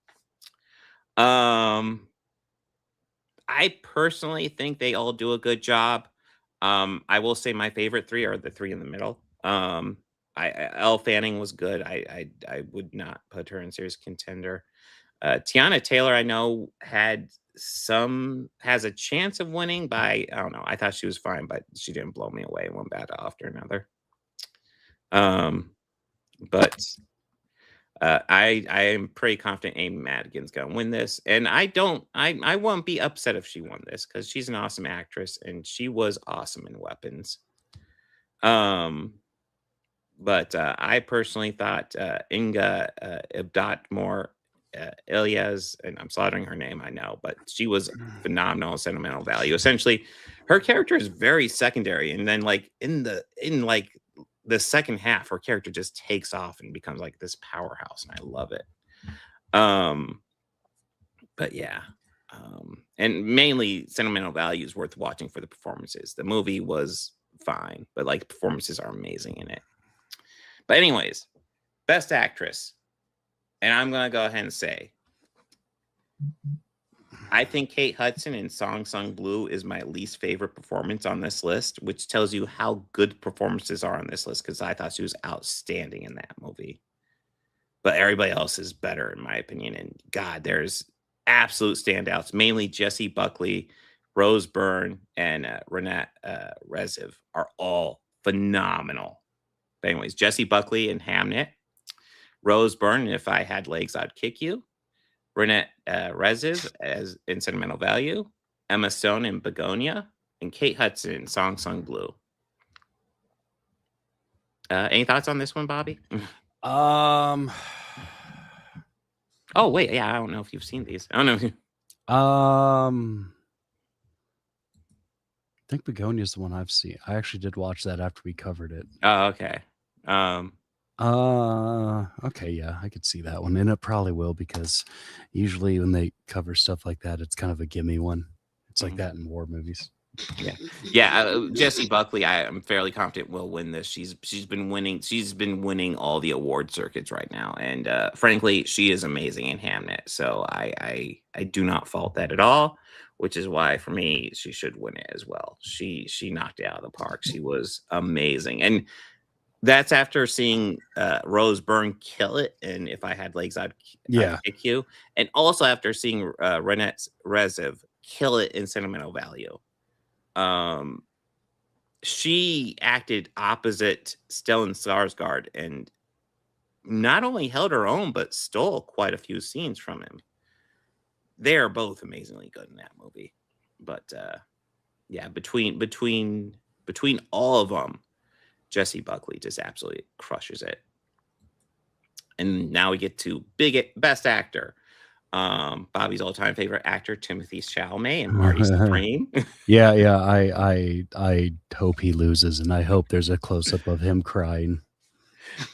I personally think they all do a good job. I will say my favorite three are the three in the middle. Elle Fanning was good. I would not put her in serious contender. Tiana Taylor, I know has a chance of winning, but I don't know. I thought she was fine, but she didn't blow me away one battle after another. But I am pretty confident Amy Madigan's gonna win this, and I won't be upset if she won this because she's an awesome actress and she was awesome in Weapons. But I personally thought Inga Ibdatmore Ilyas, and I'm slaughtering her name, I know, but she was phenomenal sentimental value. Essentially, her character is very secondary, and then like in the second half, her character just takes off and becomes like this powerhouse, and I love it. But yeah, and mainly sentimental value is worth watching for the performances. The movie was fine, but like the performances are amazing in it. But anyways, best actress, and I'm gonna go ahead and say, I think Kate Hudson in Song Sung Blue is my least favorite performance on this list, which tells you how good performances are on this list, because I thought she was outstanding in that movie. But everybody else is better, in my opinion. And God, there's absolute standouts, mainly Jessie Buckley, Rose Byrne, and Renette Reziv are all phenomenal. But anyways, Jessie Buckley in Hamnet, Rose Byrne, If I Had Legs, I'd Kick You, Renette Reziv as in Sentimental Value, Emma Stone in Begonia, and Kate Hudson in Song Sung Blue. Any thoughts on this one, Bobby? Oh wait, yeah, I don't know if you've seen these. I don't know. I think Begonia is the one I've seen. I actually did watch that after we covered it. Oh, okay. Okay, yeah, I could see that one, and it probably will, because usually when they cover stuff like that, it's kind of a gimme one. It's like that in war movies. Yeah. Jessie Buckley, I am fairly confident will win this. She's been winning all the award circuits right now, and frankly, she is amazing in Hamnet. So I do not fault that at all, which is why for me she should win it as well. She knocked it out of the park. She was amazing, and that's after seeing Rose Byrne kill it, and If I Had Legs, I'd Kick You, and also after seeing Renette Reziv kill it in Sentimental Value. She acted opposite Stellan Skarsgård and not only held her own, but stole quite a few scenes from him. They are both amazingly good in that movie. But yeah, between all of them, Jessie Buckley just absolutely crushes it. And now we get to best actor. Bobby's all-time favorite actor, Timothée Chalamet, and Marty Supreme. Yeah. I hope he loses, and I hope there's a close-up of him crying.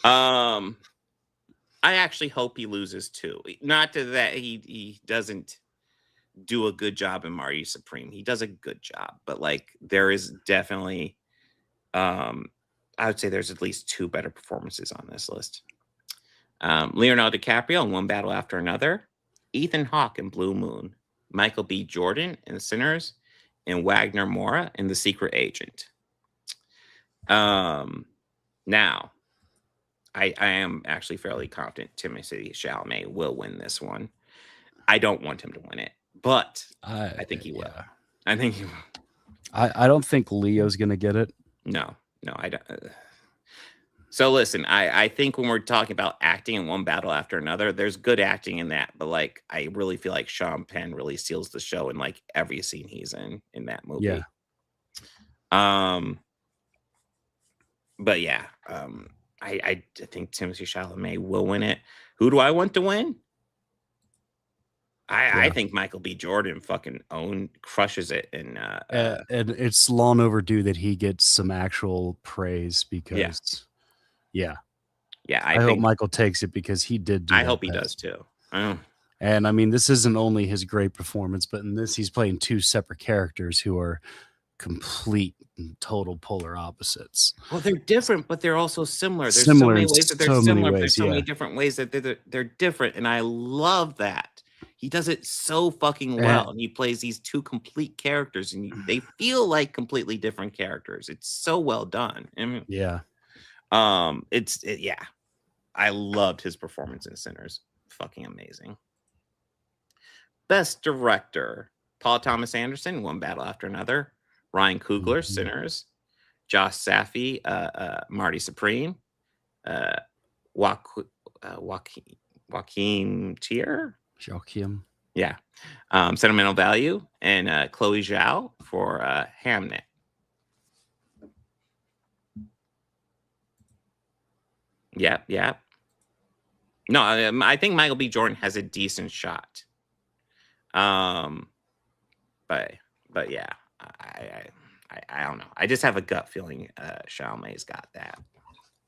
I actually hope he loses too. Not that he doesn't do a good job in Marty Supreme. He does a good job, but like there is definitely, I would say there's at least two better performances on this list. Leonardo DiCaprio in One Battle After Another, Ethan Hawke in Blue Moon, Michael B. Jordan in Sinners, and Wagner Moura in The Secret Agent. Now, I am actually fairly confident Timothée Chalamet will win this one. I don't want him to win it, but I think he will. I think he will. I don't think Leo's gonna get it. No, I don't. So listen, I think when we're talking about acting in One Battle After Another, there's good acting in that, but like I really feel like Sean Penn really steals the show in like every scene he's in that movie. Yeah. But yeah, I think Timothée Chalamet will win it. Who do I want to win? I think Michael B. Jordan fucking crushes it, and it's long overdue that he gets some actual praise, because I hope Michael takes it, because he did do I hope he does too. And I mean, this isn't only his great performance, but in this he's playing two separate characters who are complete and total polar opposites. Well, they're different, but they're also similar. There's so Similar many in ways that they're so many similar, but ways, there's so many yeah. different ways that they're different, and I love that. He does it so fucking Eh. well, and he plays these two complete characters, and they feel like completely different characters. It's so well done. I mean, Yeah. Yeah. I loved his performance in Sinners. Fucking amazing. Best director: Paul Thomas Anderson, One Battle After Another. Ryan Coogler, Sinners. Josh Safey, Marty Supreme. Joaquin Tier. Joachim. Yeah. Sentimental Value, and Chloe Zhao for Hamnet. Yep. No, I think Michael B. Jordan has a decent shot. But yeah, I don't know. I just have a gut feeling Chalamet's got that.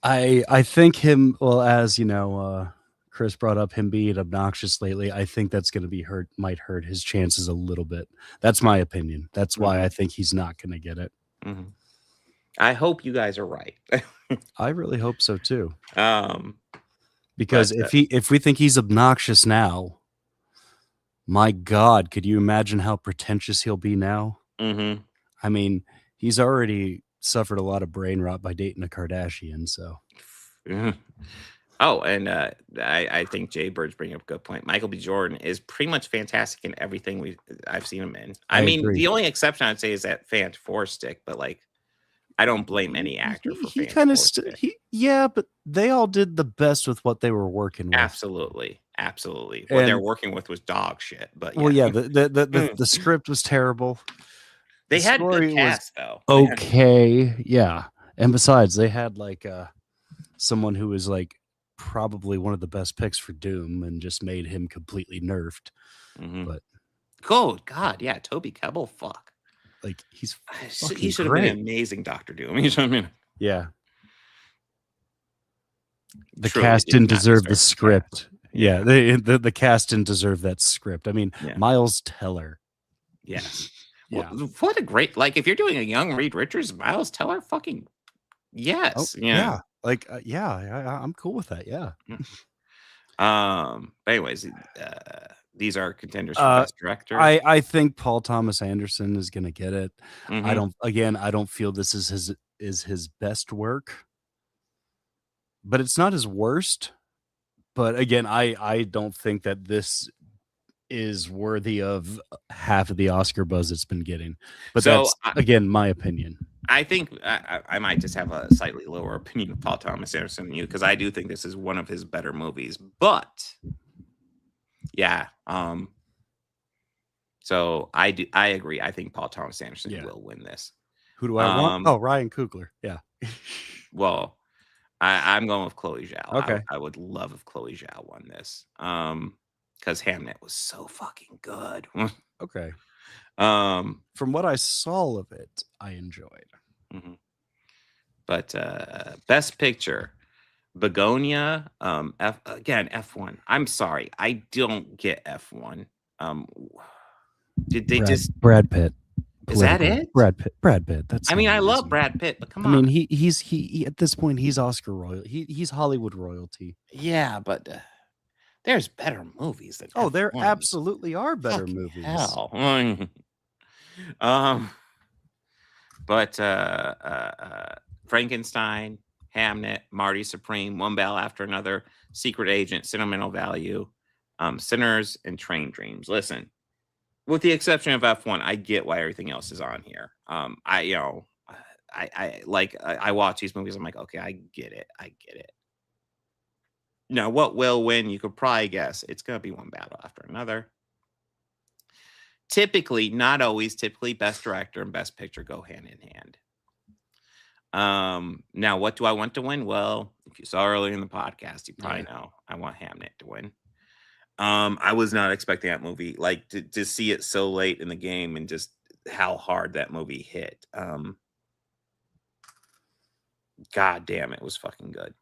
I think him, well, as you know, Chris brought up him being obnoxious lately. I think that's going to be might hurt his chances a little bit. That's my opinion. That's why I think he's not going to get it. Mm-hmm. I hope you guys are right. I really hope so too. Because if we think he's obnoxious now, my God, could you imagine how pretentious he'll be now? Mm-hmm. I mean, he's already suffered a lot of brain rot by dating a Kardashian. So, oh, and I think Jay Bird's bringing up a good point. Michael B. Jordan is pretty much fantastic in everything I've seen him in. I mean, agree. the only exception I'd say is that Fant Four Stick, but like, I don't blame any actor for he Fant kind of Four Stick. yeah, but they all did the best with what they were working with. Absolutely. What they're working with was dog shit. But yeah. Well, yeah, the script was terrible. They The had story good was cast though. Okay, yeah, and besides, they had like someone who was like probably one of the best picks for Doom, and just made him completely nerfed. Mm-hmm. But oh God, yeah, Toby Kebbell, fuck, like he should have been an amazing Dr. Doom. You know what I mean? Yeah. The Truly cast did didn't not deserve the deserve script. Yeah, the cast didn't deserve that script. I mean, Miles Teller. Yes. Yeah. Well, what a great, like, if you're doing a young Reed Richards, Miles Teller, fucking yes. Yeah. Like, I'm cool with that. Yeah. But anyways, these are contenders for best director. I think Paul Thomas Anderson is gonna get it. Mhm. I don't feel this is his best work, but it's not his worst. But again, I don't think that this is worthy of half of the Oscar buzz it's been getting. But So, that's again my opinion. I think I might just have a slightly lower opinion of Paul Thomas Anderson than you, because I do think this is one of his better movies. But yeah, so I agree. I think Paul Thomas Anderson will win this. Who do I want? Oh, Ryan Coogler. Yeah. Well, I'm going with Chloe Zhao. Okay. I would love if Chloe Zhao won this. Because Hamnet was so fucking good. Okay. From what I saw of it, I enjoyed. Mm-hmm. But best picture, Begonia. F1. I'm sorry, I don't get F1. Did they Brad Pitt? Is that it? Brad Pitt. That's. I mean, I love Brad Pitt, but come on. I mean, he at this point he's Oscar royalty. He's Hollywood royalty. Yeah, but there's better movies than. Oh, F1. there absolutely are better Fucking movies. Hell. But Frankenstein, Hamnet, Marty Supreme, One Battle After Another, Secret Agent, Sentimental Value, Sinners, and Train Dreams. Listen, with the exception of F1, I get why everything else is on here. I watch these movies. I'm like, okay, I get it. Now, what will win? You could probably guess. It's gonna be One Battle After Another. Typically, not always. Typically, best director and best picture go hand in hand. Now, what do I want to win? Well, if you saw earlier in the podcast, you probably know I want Hamnet to win. I was not expecting that movie, like to see it so late in the game, and just how hard that movie hit. God damn, it was fucking good.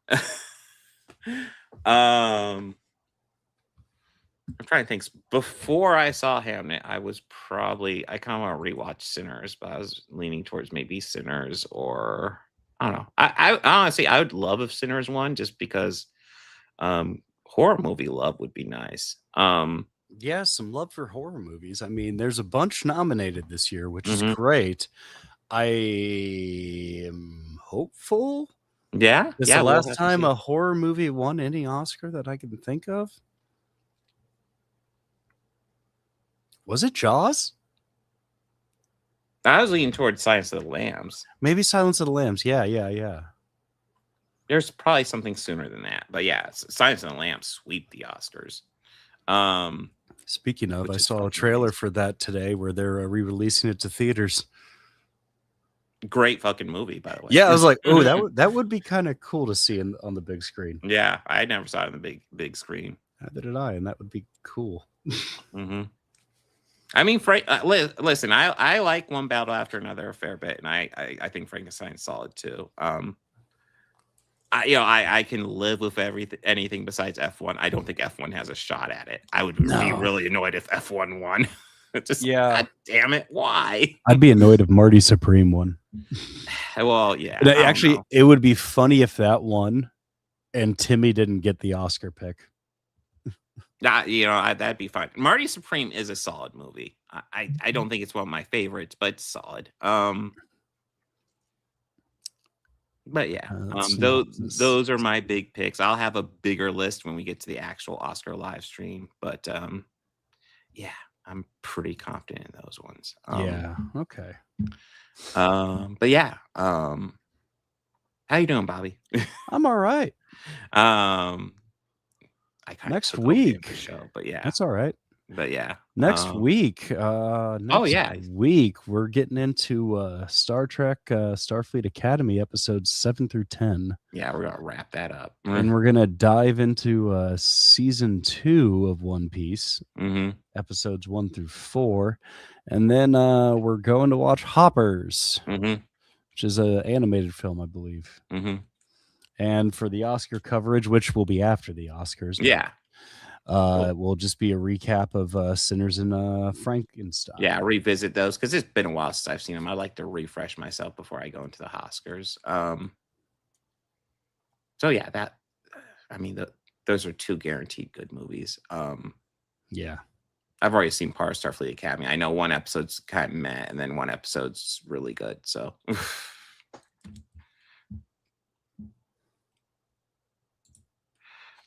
I'm trying to think. Before I saw Hamnet, I kind of want to rewatch Sinners, but I was leaning towards maybe Sinners or I don't know. I honestly, I would love if Sinners won just because horror movie love would be nice. Yeah, some love for horror movies. I mean, there's a bunch nominated this year, which is Mhm. great. I am hopeful. Yeah, It's yeah, the we'll last have to time see. a horror movie won any Oscar that I can think of. Was it Jaws? I was leaning towards Silence of the Lambs. Maybe Silence of the Lambs. Yeah. There's probably something sooner than that, but yeah, Silence of the Lambs sweep the Oscars. Speaking of, I Which is saw a fucking trailer for that today where they're re-releasing it to theaters. Great fucking movie, by the way. Yeah, I was like, oh, that would be kind of cool to see on the big screen. Yeah, I never saw it on the big screen. Neither did I, and that would be cool. Mm-hmm. I mean, listen, I like One Battle After Another a fair bit, and I think Frankenstein's solid too. I can live with anything besides F1. I don't think F1 has a shot at it. I would be really annoyed if F1 won. God damn it, why? I'd be annoyed if Marty Supreme won. Well, yeah. Actually, it would be funny if that won and Timmy didn't get the Oscar pick. That'd be fine. Marty Supreme is a solid movie. I don't think it's one of my favorites, but it's solid. But yeah, those are my big picks. I'll have a bigger list when we get to the actual Oscar live stream. But yeah, I'm pretty confident in those ones. Yeah. Okay. But yeah. How you doing, Bobby? I'm all right. Next week, show, but yeah, that's all right. But yeah, next week. Week we're getting into Star Trek Starfleet Academy episodes 7 through 10. Yeah, we're gonna wrap that up, and we're gonna dive into season 2 of One Piece, episodes 1 through 4, and then we're going to watch Hoppers, which is an animated film, I believe. And for the Oscar coverage, which will be after the Oscars, will just be a recap of Sinners and Frankenstein. Yeah, revisit those because it's been a while since I've seen them. I like to refresh myself before I go into the Oscars. So yeah, those are 2 guaranteed good movies. Yeah, I've already seen part of Starfleet Academy. I know one episode's kind of meh, and then one episode's really good. So.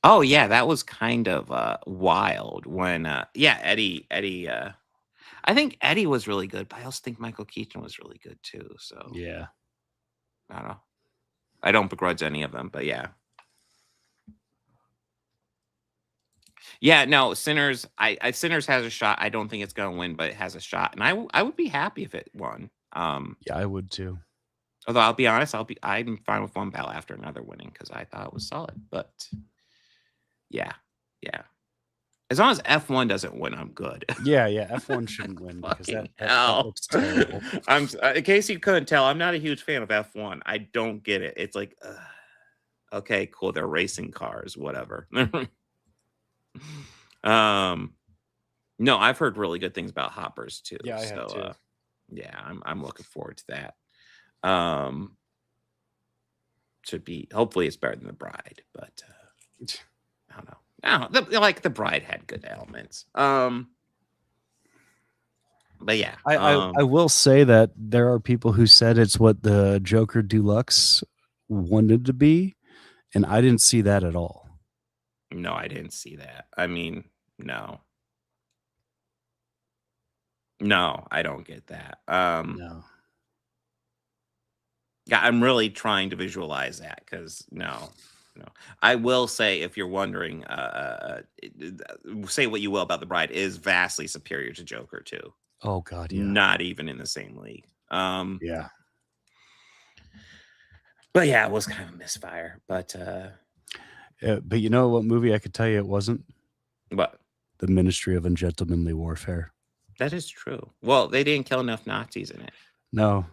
Oh yeah, that was kind of wild when Eddie I think Eddie was really good, but I also think Michael Keaton was really good too. So yeah. I don't know. I don't begrudge any of them, but yeah. Yeah, no, Sinners Sinners has a shot. I don't think it's gonna win, but it has a shot. And I would be happy if it won. Yeah, I would too. Although I'll be honest, I'm fine with One Battle After Another winning because I thought it was solid. But yeah. As long as F1 doesn't win, I'm good. Yeah, F1 shouldn't win because that looks terrible. In case you couldn't tell, I'm not a huge fan of F1. I don't get it. It's like, okay, cool. They're racing cars, whatever. No, I've heard really good things about Hoppers too. Yeah, I have too. Yeah, I'm looking forward to that. Should be hopefully it's better than The Bride, but I don't know. The Bride had good elements. But yeah, I will say that there are people who said it's what the Joker Deluxe wanted to be, and I didn't see that at all. No, I didn't see that. I mean, no, I don't get that. No. Yeah, I'm really trying to visualize that because no. I will say, if you're wondering, say what you will about The Bride is vastly superior to Joker too. Oh God, yeah. Not even in the same league. Yeah. But yeah, it was kind of a misfire. But you know what movie I could tell you it wasn't? What? The Ministry of Ungentlemanly Warfare. That is true. Well, they didn't kill enough Nazis in it. No,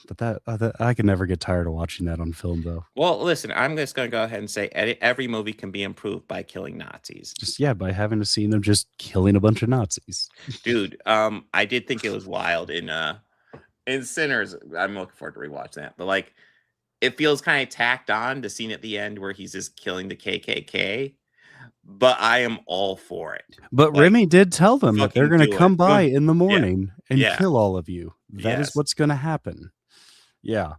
but that I can never get tired of watching that on film, though. Well, listen, I'm just going to go ahead and say every movie can be improved by killing Nazis. Just by having to see them just killing a bunch of Nazis. Dude, I did think it was wild in Sinners. I'm looking forward to rewatch that, but like, it feels kind of tacked on the scene at the end where he's just killing the KKK. But I am all for it. But like, Remy did tell them that they're going to come by in the morning and Yeah. kill all of you. That is Yes. what's going to happen. Yeah.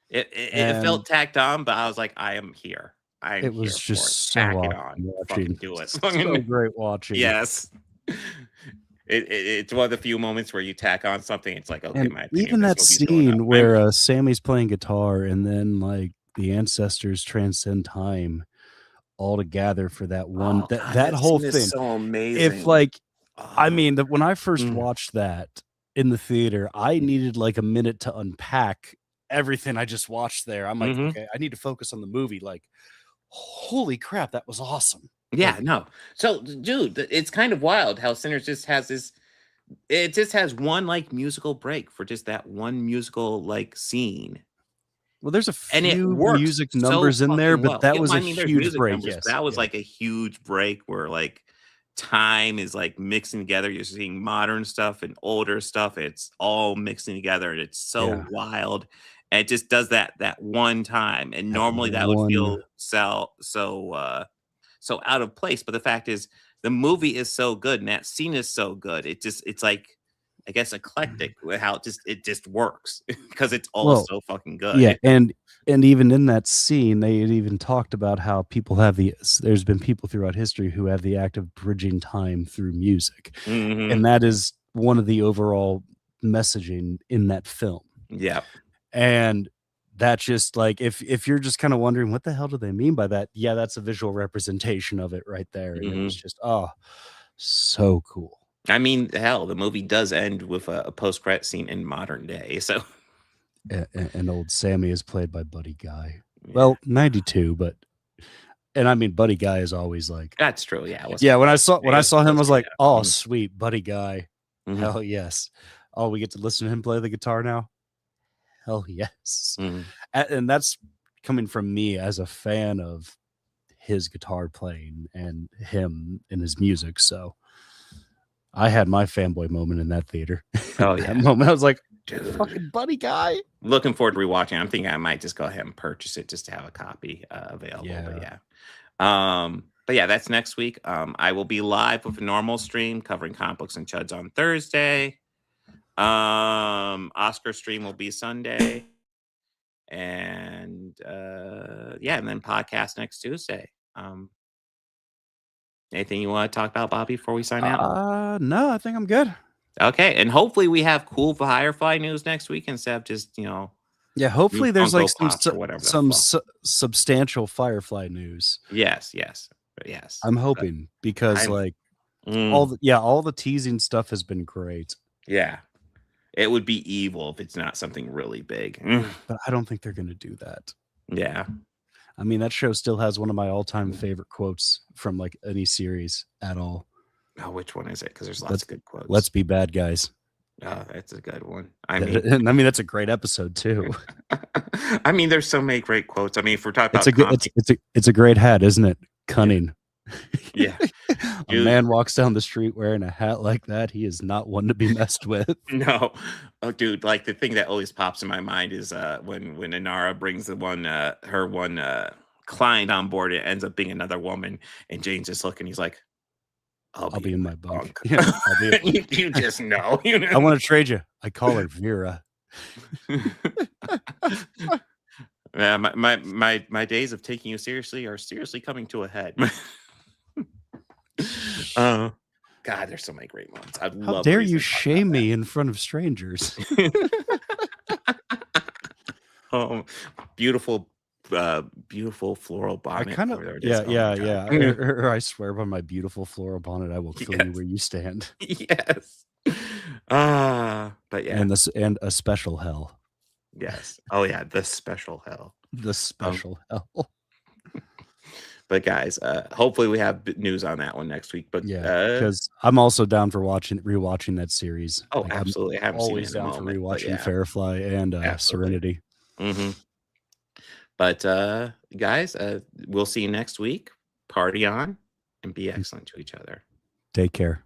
It felt tacked on, but I was like, I am here. It was just so Tack it awesome on. watching. Fucking do it. So great watching. Yes. It's one of the few moments where you tack on something. It's like, okay, And my opinion, even this that movie's going up. scene where Sammy's playing guitar and then like the ancestors transcend time all together for that one that whole scene thing is so amazing. If like I mean that when I first watched that in the theater, I needed like a minute to unpack everything I just watched there. I'm like, okay, I need to focus on the movie. Like, holy crap, that was awesome. Yeah, no. So, dude, it's kind of wild how Sinners just has this. It just has one like musical break for just that one musical like scene. Well, there's a And it few works music so numbers in there, fucking but well. that Yeah, was well, a I mean, there's huge music break. numbers, Yes, but that was like a huge break where like time is like mixing together. You're seeing modern stuff and older stuff. It's all mixing together, and it's so wild. And it just does that one time. And normally that would feel so out of place. But the fact is, the movie is so good, and that scene is so good. It's like, I guess, eclectic with how it just works because it's all so fucking good. Yeah, and even in that scene, they had even talked about how people have there's been people throughout history who have the act of bridging time through music. And that is one of the overall messaging in that film. Yeah. And that's just like, if you're just kind of wondering what the hell do they mean by that? Yeah, that's a visual representation of it right there. And it was just, so cool. I mean, hell, the movie does end with a post-credit scene in modern day. So, and old Sammy is played by Buddy Guy. Yeah. Well, 92, but I mean, Buddy Guy is always like, that's true. Yeah. Yeah. When I saw him, I was like, oh, sweet, Buddy Guy. Hell yes. Oh, we get to listen to him play the guitar now. Hell yes. And that's coming from me as a fan of his guitar playing and him and his music. So I had my fanboy moment in that theater. Oh yeah. That moment, I was like, dude, fucking Buddy Guy. Looking forward to rewatching. I'm thinking I might just go ahead and purchase it just to have a copy available. Yeah. But yeah, that's next week. I will be live with a normal stream covering comic books and chuds on Thursday. Oscar stream will be Sunday. And and then podcast next Tuesday. Anything you want to talk about, Bobby, before we sign out? No, I think I'm good. Okay, and hopefully we have cool Firefly news next week instead of just Yeah, hopefully there's like some some substantial Firefly news. Yes. I'm hoping because all the teasing stuff has been great. Yeah, it would be evil if it's not something really big. But I don't think they're going to do that. Yeah. I mean, that show still has one of my all-time favorite quotes from like any series at all. Oh, which one is it? Because there's lots of good quotes. Let's be bad guys. Oh, that's a good one. I mean, that's a great episode too. I mean, there's so many great quotes. I mean, if we're talking about it's a great hat, isn't it? Cunning. Yeah. A man walks down the street wearing a hat like that. He is not one to be messed with. No. Oh, dude, like the thing that always pops in my mind is when Inara brings her one client on board, it ends up being another woman, and Jane's just looking, he's like, I'll be in my bunk. Yeah, I'll be you just know. I want to trade you. I call her Vera. Yeah, my days of taking you seriously are seriously coming to a head. God, there's so many great ones. How dare you shame me in front of strangers? Oh, beautiful floral bonnet. Yeah. I swear by my beautiful floral bonnet, I will kill you where you stand. Yes. But yeah, and a special hell. Yes. Oh yeah, the special hell. The special hell. But guys, hopefully we have news on that one next week. But Yeah, because I'm also down for rewatching that series. Oh, absolutely. I haven't seen it always in a down for moment, but rewatching yeah. Firefly and Serenity. But guys, we'll see you next week. Party on and be excellent to each other. Take care.